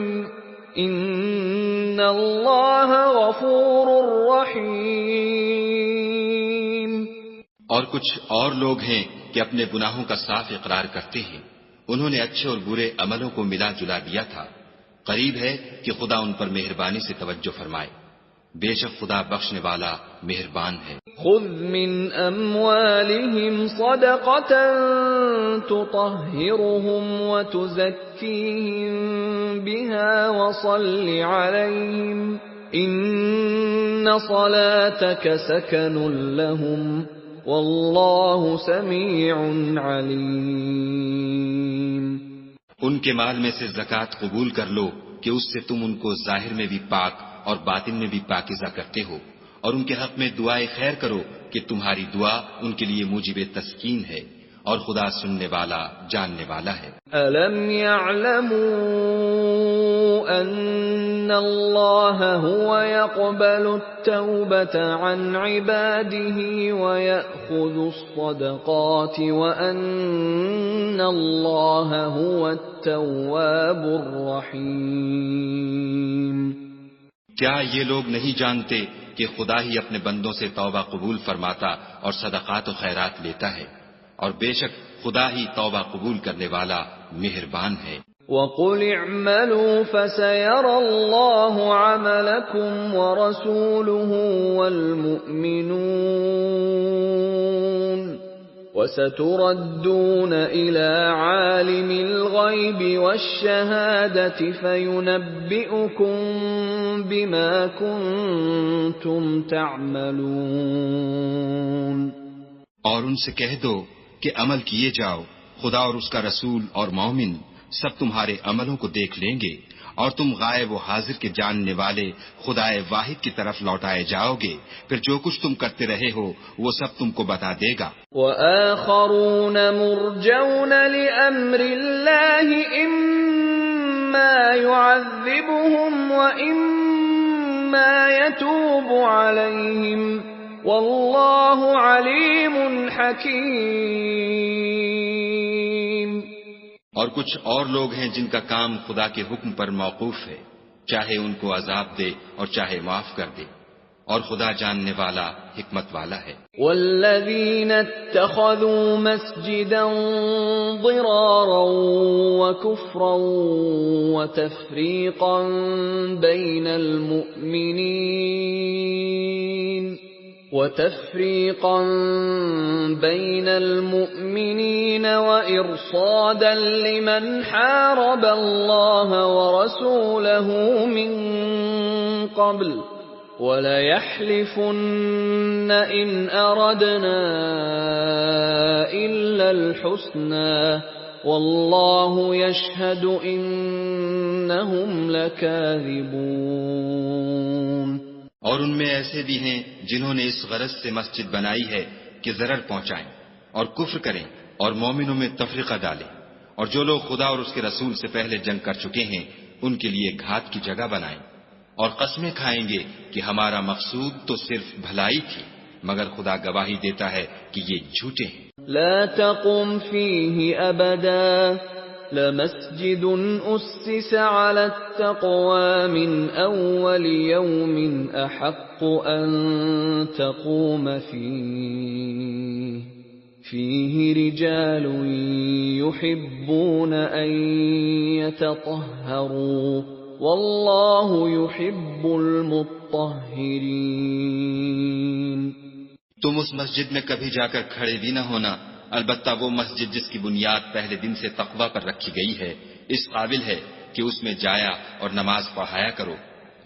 إِنَّ اللَّهَ غَفُورٌ رَّحِيمٌ. اور کچھ اور لوگ ہیں کہ اپنے گناہوں کا صاف اقرار کرتے ہیں، انہوں نے اچھے اور برے عملوں کو ملا جلا دیا تھا. قریب ہے کہ خدا ان پر مہربانی سے توجہ فرمائے، بے شک خدا بخشنے والا مہربان ہے۔ خذ من اموالهم صدقة تطهرهم وتزكيهم بها وصل عليهم ان صلاتك سكن لهم والله سميع عليم۔ ان کے مال میں سے زکوٰۃ قبول کر لو کہ اس سے تم ان کو ظاہر میں بھی پاک اور باطن میں بھی پاکیزہ کرتے ہو، اور ان کے حق میں دعائے خیر کرو کہ تمہاری دعا ان کے لیے موجب تسکین ہے، اور خدا سننے والا جاننے والا ہے۔ أَلَمْ يَعْلَمُوا أَنَّ اللَّهَ هُوَ يَقْبَلُ التَّوْبَةَ عَنْ عِبَادِهِ وَيَأْخُذُ الصَّدَقَاتِ وَأَنَّ اللَّهَ هُوَ التَّوَّابُ الرَّحِيمُ۔ کیا یہ لوگ نہیں جانتے کہ خدا ہی اپنے بندوں سے توبہ قبول فرماتا اور صدقات و خیرات لیتا ہے، اور بے شک خدا ہی توبہ قبول کرنے والا مہربان ہے۔ وَقُلِ اعْمَلُوا فَسَيَرَى اللَّهُ عَمَلَكُمْ وَرَسُولُهُ وَالْمُؤْمِنُونَ وَسَتُرَدُّونَ إِلَى عَالِمِ الْغَيْبِ وَالشَّهَادَةِ فَيُنَبِّئُكُم بِمَا كُنتُمْ تَعْمَلُونَ۔ اور ان سے کہہ دو کہ عمل کیے جاؤ، خدا اور اس کا رسول اور مومن سب تمہارے عملوں کو دیکھ لیں گے، اور تم غائب و حاضر کے جاننے والے خدائے واحد کی طرف لوٹائے جاؤ گے، پھر جو کچھ تم کرتے رہے ہو وہ سب تم کو بتا دے گا۔ وَآخَرُونَ مُرْجَوْنَ لِأَمْرِ اللَّهِ إِمَّا يُعَذِّبُهُمْ وَإِمَّا يَتُوبُ عَلَيْهِمْ وَاللَّهُ عَلِيمٌ حَكِيمٌ۔ اور کچھ اور لوگ ہیں جن کا کام خدا کے حکم پر موقوف ہے، چاہے ان کو عذاب دے اور چاہے معاف کر دے، اور خدا جاننے والا حکمت والا ہے۔ والذین اتخذوا مسجدا ضرارا وكفرا وتفریقا بین المؤمنین وإرصادا لمن حارب الله ورسوله من قبل وَلَيَحْلِفُنَّ إِنْ أَرَدْنَا إِلَّا الْحُسْنَى وَاللَّهُ يَشْهَدُ إِنَّهُمْ لَكَاذِبُونَ۔ اور ان میں ایسے بھی ہیں جنہوں نے اس غرض سے مسجد بنائی ہے کہ ضرر پہنچائیں اور کفر کریں اور مومنوں میں تفرقہ ڈالیں، اور جو لوگ خدا اور اس کے رسول سے پہلے جنگ کر چکے ہیں ان کے لیے گھات کی جگہ بنائیں، اور قسمیں کھائیں گے کہ ہمارا مقصود تو صرف بھلائی تھی، مگر خدا گواہی دیتا ہے کہ یہ جھوٹے ہیں۔ لا تقم فيه أبدا لمسجد أسس على التقوى من أول يوم أحق أن تقوم فيه رجال يحبون أن يتطهروا والله يحب المطهرين۔ تم اس مسجد میں کبھی جا کر کھڑے بھی نہ ہونا، البتہ وہ مسجد جس کی بنیاد پہلے دن سے تقوی پر رکھی گئی ہے اس قابل ہے کہ اس میں جایا اور نماز پڑھایا کرو۔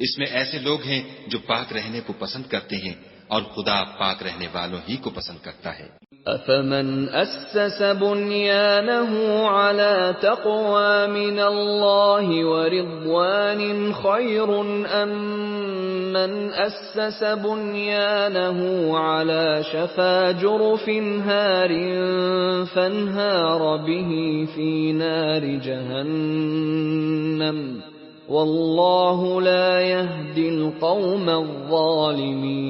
اس میں ایسے لوگ ہیں جو پاک رہنے کو پسند کرتے ہیں، اور خدا پاک رہنے والوں ہی کو پسند کرتا ہے۔ أَفَمَنْ أَسَّسَ بُنْيَانَهُ عَلَى تَقْوَى مِنَ اللَّهِ وَرِضْوَانٍ خَيْرٌ أَمْ مَنْ أَسَّسَ بُنْيَانَهُ عَلَى شَفَا جُرُفٍ هَارٍ فَانْهَارَ بِهِ فِي نَارِ جَهَنَّمَ وَاللَّهُ لَا يَهْدِي الْقَوْمَ الظَّالِمِينَ۔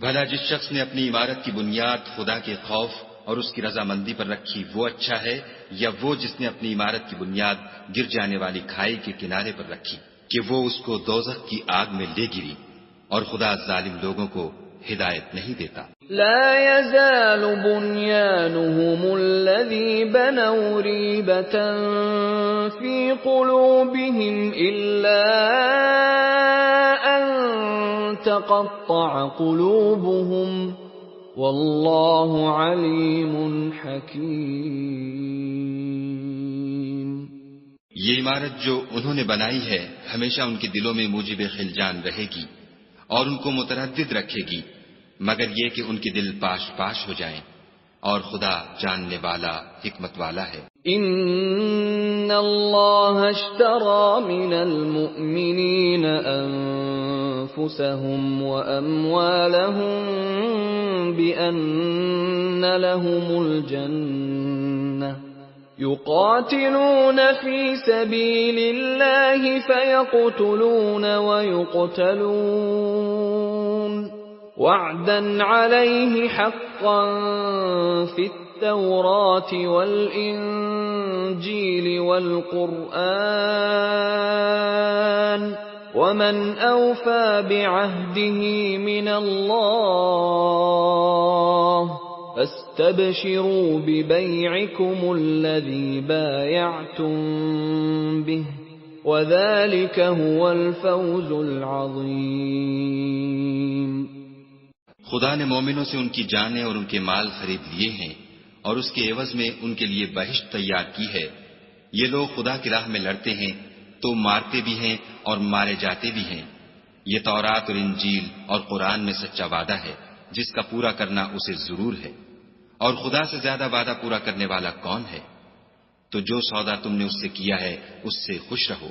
بھلا جس شخص نے اپنی عمارت کی بنیاد خدا کے خوف اور اس کی رضامندی پر رکھی وہ اچھا ہے، یا وہ جس نے اپنی عمارت کی بنیاد گر جانے والی کھائی کے کنارے پر رکھی کہ وہ اس کو دوزخ کی آگ میں لے گری، اور خدا ظالم لوگوں کو ہدایت نہیں دیتا۔ لا يزال بنيانهم الذي بنوا ريبة في قلوبهم إلا وتقطع قلوبهم واللہ علیم حکیم۔ یہ عمارت جو انہوں نے بنائی ہے ہمیشہ ان کے دلوں میں موجب خلجان رہے گی اور ان کو متردد رکھے گی، مگر یہ کہ ان کے دل پاش پاش ہو جائیں، اور خدا جاننے والا حکمت والا ہے۔ ان اللہ اشترى من المؤمنین انفسهم واموالهم بان لهم الجنة يقاتلون في سبيل الله فيقتلون ويقتلون وعدا عليه حقا في التوراة والإنجيل والقرآن ومن أوفى بعهده من الله فاستبشروا ببيعكم الذي بايعتم به وذلك هو الفوز العظيم۔ خدا نے مومنوں سے ان کی جانیں اور ان کے مال خرید لیے ہیں اور اس کے عوض میں ان کے لیے بہشت تیار کی ہے۔ یہ لوگ خدا کی راہ میں لڑتے ہیں تو مارتے بھی ہیں اور مارے جاتے بھی ہیں۔ یہ تورات اور انجیل اور قرآن میں سچا وعدہ ہے جس کا پورا کرنا اسے ضرور ہے، اور خدا سے زیادہ وعدہ پورا کرنے والا کون ہے؟ تو جو سودا تم نے اس سے کیا ہے اس سے خوش رہو،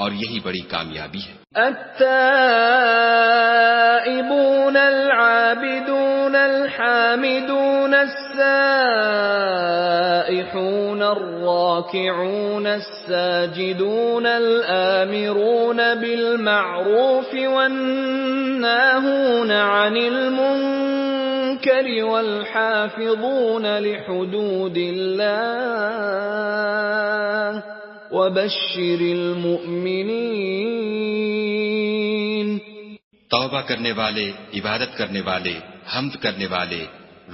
اور یہی بڑی کامیابی ہے۔ التائبون العابدون الحامدون السائحون الراكعون الساجدون الآمرون بالمعروف والناهون عن المنكر والحافظون لحدود الله وبشر المؤمنین۔ توبہ کرنے والے، عبادت کرنے والے، حمد کرنے والے،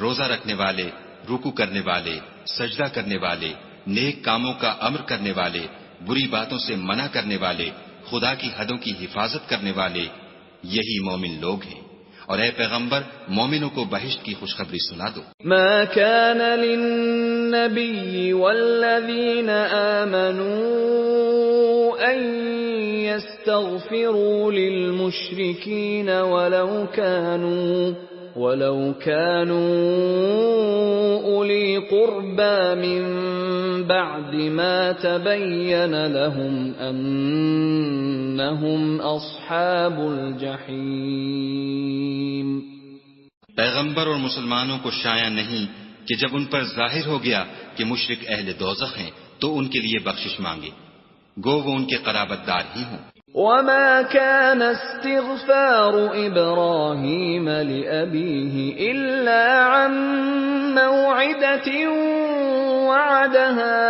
روزہ رکھنے والے، رکوع کرنے والے، سجدہ کرنے والے، نیک کاموں کا امر کرنے والے، بری باتوں سے منع کرنے والے، خدا کی حدوں کی حفاظت کرنے والے، یہی مومن لوگ ہیں۔ اور اے پیغمبر مومنوں کو بہشت کی خوشخبری سنا دو۔ ما كان للنبي والذين آمنوا أن يستغفروا للمشركين ولو كانوا أولي قربى من بعد ما تبين لهم أنهم أصحاب الجحيم۔ پیغمبر اور مسلمانوں کو شایع نہیں کہ جب ان پر ظاہر ہو گیا کہ مشرک اہل دوزخ ہیں تو ان کے لیے بخشش مانگے، گو وہ ان کے قرابت دار ہی ہوں۔ وما كان استغفار إبراهيم لأبيه إلا عن موعدة وعدها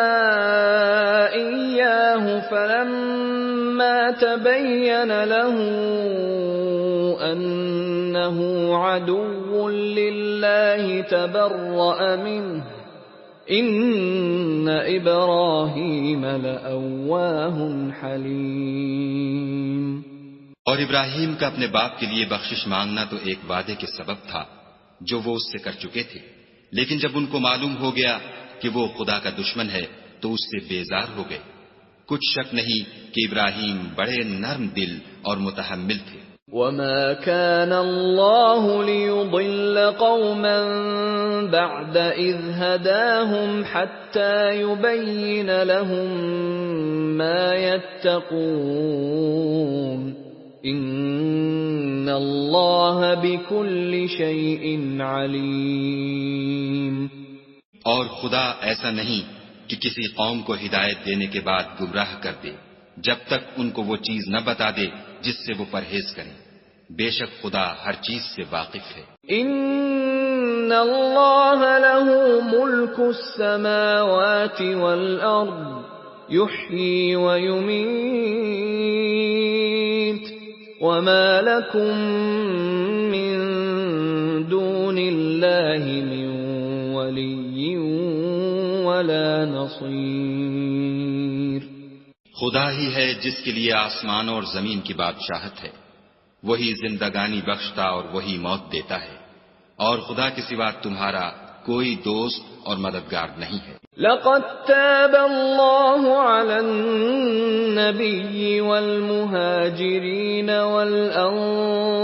إياه فلما تبين له أنه عدو لله تبرأ منه ان ابراہیم لأواہ حلیم۔ اور ابراہیم کا اپنے باپ کے لیے بخشش مانگنا تو ایک وعدے کے سبب تھا جو وہ اس سے کر چکے تھے، لیکن جب ان کو معلوم ہو گیا کہ وہ خدا کا دشمن ہے تو اس سے بیزار ہو گئے۔ کچھ شک نہیں کہ ابراہیم بڑے نرم دل اور متحمل تھے۔ وما كان الله ليضل قوما بعد إذ هداهم حتى يبين لهم ما يتقون إن الله بكل شيء عليم۔ اور خدا ایسا نہیں کہ کسی قوم کو ہدایت دینے کے بعد گمراہ کر دے جب تک ان کو وہ چیز نہ بتا دے جس سے وہ پرہیز کریں، بے شک خدا ہر چیز سے واقف ہے۔ ان اللہ له ملک السماوات والارض یحیی ویمیت وما لکم من دون اللہ من ولی ولا نصیر۔ خدا ہی ہے جس کے لیے آسمان اور زمین کی بادشاہت ہے، وہی زندگانی بخشتا اور وہی موت دیتا ہے، اور خدا کے سوا تمہارا کوئی دوست اور مددگار نہیں ہے۔ لقد تاب الله على النبي والمهاجرين والأنصار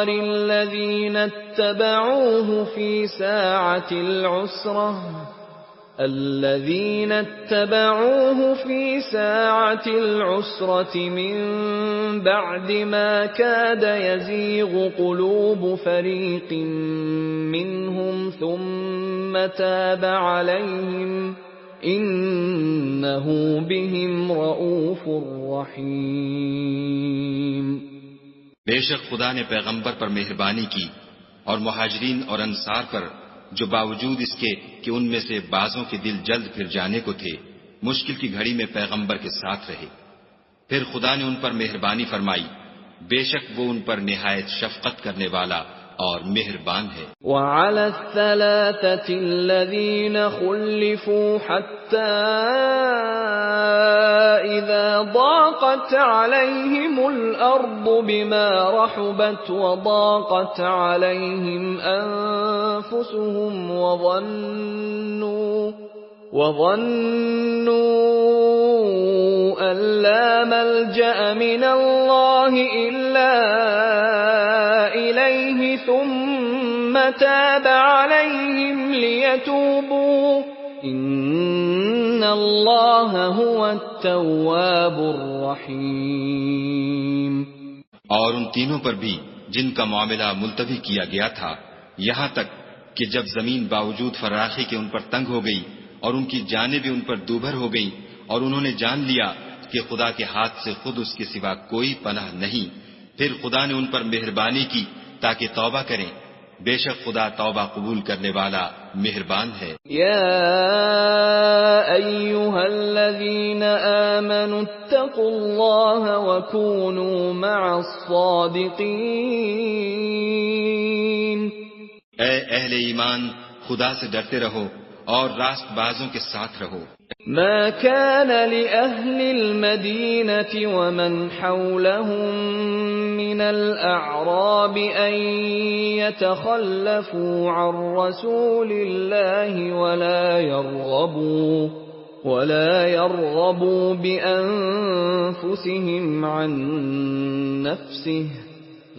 الذين اتبعوه في ساعة العسرة من بعد ما كاد يزيغ قلوب فريق منهم ثم تاب عليهم إنه بهم رؤوف رحيم۔ بے شک خدا نے پیغمبر پر مہربانی کی اور مہاجرین اور انصار پر، جو باوجود اس کے کہ ان میں سے بعضوں کے دل جلد پھر جانے کو تھے، مشکل کی گھڑی میں پیغمبر کے ساتھ رہے، پھر خدا نے ان پر مہربانی فرمائی، بے شک وہ ان پر نہایت شفقت کرنے والا اور مہربان ہے۔ وعلى الثلاثة الذين خلفوا حتى إذا ضاقت عليهم الأرض بما رحبت وضاقت عليهم أنفسهم وظنوا أن لا ملجأ من الله إلا إليه ثم تاب عليهم ليتوبوا إن الله هو التواب الرحيم۔ اور ان تینوں پر بھی جن کا معاملہ ملتوی کیا گیا تھا، یہاں تک کہ جب زمین باوجود فراخی کے ان پر تنگ ہو گئی اور ان کی جانیں بھی ان پر دوبھر ہو گئیں، اور انہوں نے جان لیا کہ خدا کے ہاتھ سے خود اس کے سوا کوئی پناہ نہیں، پھر خدا نے ان پر مہربانی کی تاکہ توبہ کریں، بے شک خدا توبہ قبول کرنے والا مہربان ہے۔ یا ایھا الذین آمنوا اتقوا اللہ وکونوا مع الصادقین۔ اے اہل ایمان، خدا سے ڈرتے رہو اور راست بازوں کے ساتھ رہو۔ ما كان لأهل المدينة ومن حولهم من الأعراب أن يتخلفوا عن رسول الله ولا يرغبوا بأنفسهم عن نفسه،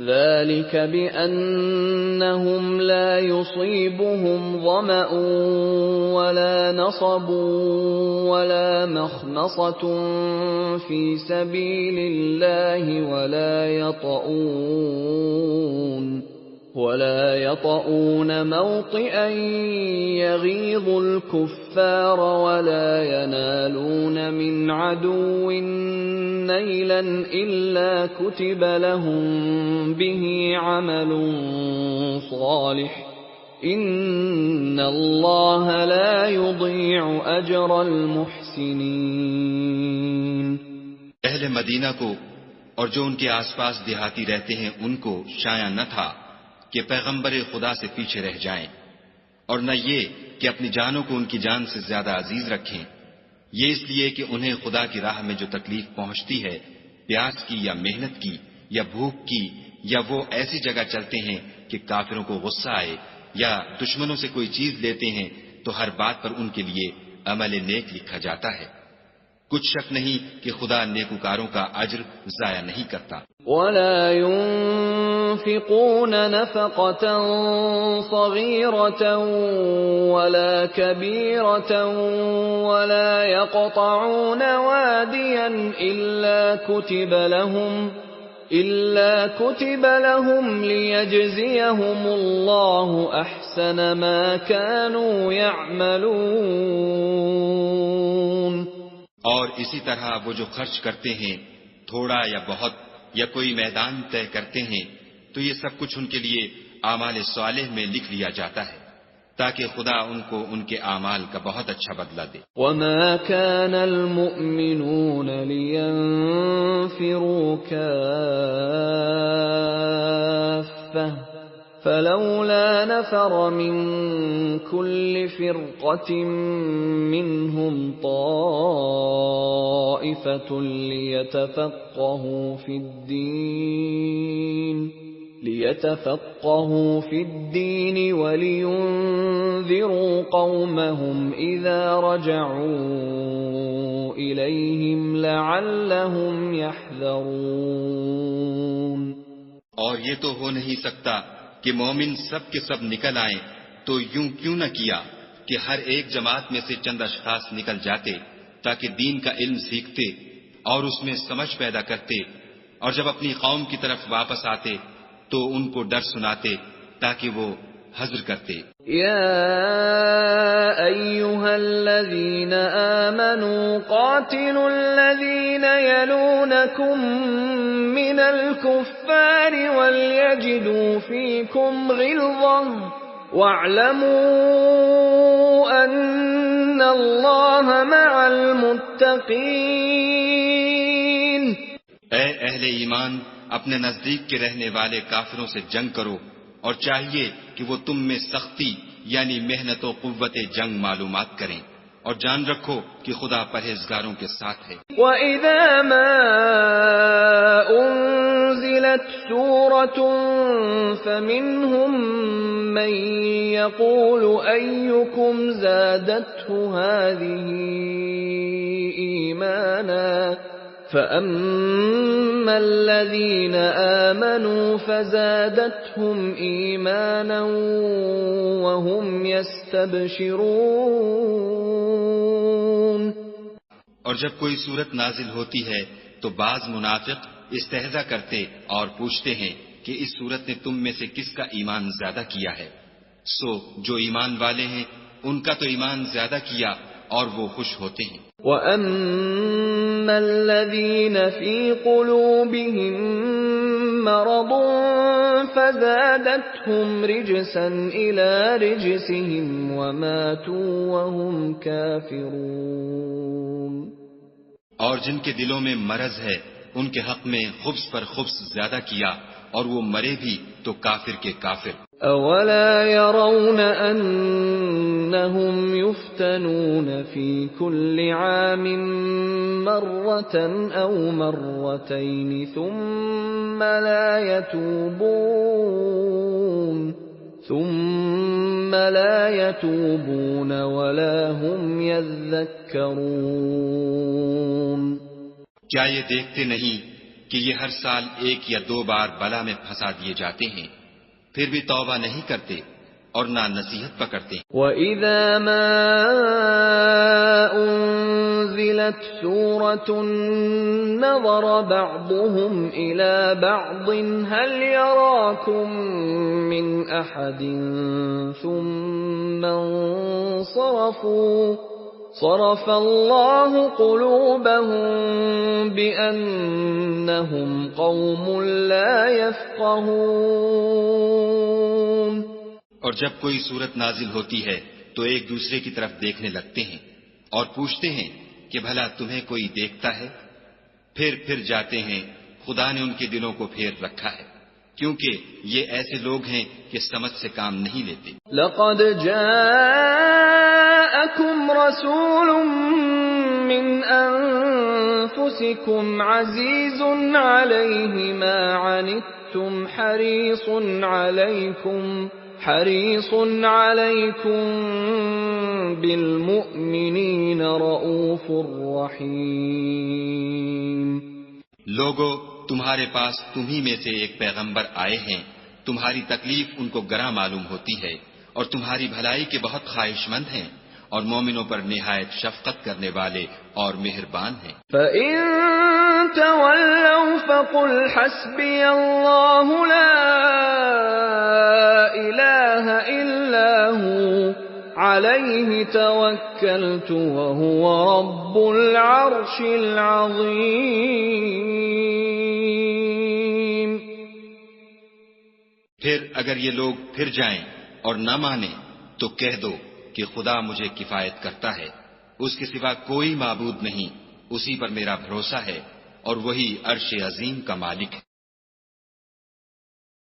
ذلك بأنهم لا يصيبهم ظمأ ولا نصب ولا مخمصة في سبيل الله ولا يطؤون موطئا يغيظ الكفار ولا ينالون من عدو نيلا إلا كتب لهم به عمل صالح إن الله لا يضيع أجر المحسنين۔ اہل مدینہ کو اور جو ان کے آس پاس دیہاتی رہتے ہیں ان کو شایع نہ تھا کہ پیغمبر خدا سے پیچھے رہ جائیں، اور نہ یہ کہ اپنی جانوں کو ان کی جان سے زیادہ عزیز رکھیں، یہ اس لیے کہ انہیں خدا کی راہ میں جو تکلیف پہنچتی ہے، پیاس کی یا محنت کی یا بھوک کی، یا وہ ایسی جگہ چلتے ہیں کہ کافروں کو غصہ آئے، یا دشمنوں سے کوئی چیز لیتے ہیں، تو ہر بات پر ان کے لیے عمل نیک لکھا جاتا ہے۔ کچھ شک نہیں کہ خدا نیکوکاروں کا اجر ضائع نہیں کرتا۔ ولا ينفقون نفقة صغيرة ولا كبيرة ولا يقطعون واديا إلا كتب لهم ليجزيهم الله أحسن ما كانوا يعملون۔ اور اسی طرح وہ جو خرچ کرتے ہیں، تھوڑا یا بہت، یا کوئی میدان طے کرتے ہیں، تو یہ سب کچھ ان کے لیے اعمال صالح میں لکھ لیا جاتا ہے تاکہ خدا ان کو ان کے اعمال کا بہت اچھا بدلہ دے۔ وما كان المؤمنون لينفروا كافة فلولا نفر من كل فرقة منهم طائفة ليتفقهوا في الدين ولينذروا قومهم إذا رجعوا إليهم لعلهم يحذرون۔ اور یہ تو ہو نہیں سکتا کہ مومن سب کے سب نکل آئیں، تو یوں کیوں نہ کیا کہ ہر ایک جماعت میں سے چند اشخاص نکل جاتے تاکہ دین کا علم سیکھتے اور اس میں سمجھ پیدا کرتے، اور جب اپنی قوم کی طرف واپس آتے تو ان کو ڈر سناتے تاکہ وہ حذر کرتے۔ یا ایھا الذین آمنوا قاتلوا الذین یلونکم من الکفار وليجدوا فیکم غلظة واعلموا ان اللہ مع المتقین۔ اے اہل ایمان، اپنے نزدیک کے رہنے والے کافروں سے جنگ کرو، اور چاہیے کہ وہ تم میں سختی یعنی محنت و قوت جنگ معلومات کریں، اور جان رکھو کہ خدا پرہیزگاروں کے ساتھ ہے۔ وَإِذَا مَا أُنزِلَتْ سُورَةٌ فَمِنْهُمْ مَنْ يَقُولُ أَيُّكُمْ زَادَتْهُ هَذِهِ إِيمَانًا فَأَمَّا الَّذِينَ آمَنُوا فَزَادَتْهُمْ إِيمَانًا وَهُمْ يَسْتَبْشِرُونَ۔ اور جب کوئی صورت نازل ہوتی ہے تو بعض منافق استہزا کرتے اور پوچھتے ہیں کہ اس صورت نے تم میں سے کس کا ایمان زیادہ کیا ہے، سو جو ایمان والے ہیں ان کا تو ایمان زیادہ کیا اور وہ خوش ہوتے ہیں۔ وَأَمَّا الَّذِينَ فِي قُلُوبِهِم مَّرَضٌ فَزَادَتْهُمْ رِجْسًا إِلَى رِجْسِهِمْ وَمَاتُوا وَهُمْ كَافِرُونَ۔ اور جن کے دلوں میں مرض ہے ان کے حق میں خبث پر خبث زیادہ کیا اور وہ مرے بھی تو کافر کے کافر۔ أَوَلَا يَرَوْنَ أَنَّهُمْ يُفْتَنُونَ فِي كُلِّ عَامٍ مَّرَّةً أَوْ مَرَّتَيْنِ ثُمَّ لَا يَتُوبُونَ وَلَا هُمْ يَذَّكَّرُونَ۔ کیا یہ دیکھتے نہیں کہ یہ ہر سال ایک یا دو بار بلا میں پھنسا دیے جاتے ہیں، پھر بھی توبہ نہیں کرتے اور نہ نصیحت پکڑتے۔ وَإِذَا مَا أُنزِلَتْ سُورَةٌ نَظَرَ بَعْضُهُمْ إِلَى بَعْضٍ هَلْ يَرَاكُمْ مِنْ أَحَدٍ ثُمَّ انصَرَفُوا صَرَفَ اللَّهُ قُلُوبَهُم بِأَنَّهُمْ قَوْمٌ لَا يَفْقَهُونَ۔ اور جب کوئی صورت نازل ہوتی ہے تو ایک دوسرے کی طرف دیکھنے لگتے ہیں اور پوچھتے ہیں کہ بھلا تمہیں کوئی دیکھتا ہے، پھر جاتے ہیں خدا نے ان کے دلوں کو پھیر رکھا ہے، کیونکہ یہ ایسے لوگ ہیں کہ سمجھ سے کام نہیں لیتے۔ لَقَدْ جَاءَكُمْ رَسُولٌ مِّنْ أَنفُسِكُمْ عَزِيزٌ عَلَيْهِ مَا عَنِتُّمْ حَرِيصٌ عَلَيْكُمْ بِالْمُؤْمِنِينَ رَءُوفٌ رَحِيمٌ۔ لوگو، تمہارے پاس تمہیں میں سے ایک پیغمبر آئے ہیں، تمہاری تکلیف ان کو گراں معلوم ہوتی ہے اور تمہاری بھلائی کے بہت خواہش مند ہیں، اور مومنوں پر نہایت شفقت کرنے والے اور مہربان ہیں۔ فَإِن تَوَلَّوْا فَقُلْ حَسْبِيَ اللَّهُ لَا إِلَٰهَ إِلَّا هُوَ عَلَيْهِ تَوَكَّلْتُ وَهُوَ رَبُّ الْعَرْشِ الْعَظِيمِ۔ پھر اگر یہ لوگ پھر جائیں اور نہ مانیں تو کہہ دو کہ خدا مجھے کفایت کرتا ہے، اس کے سوا کوئی معبود نہیں، اسی پر میرا بھروسہ ہے اور وہی عرش عظیم کا مالک ہے۔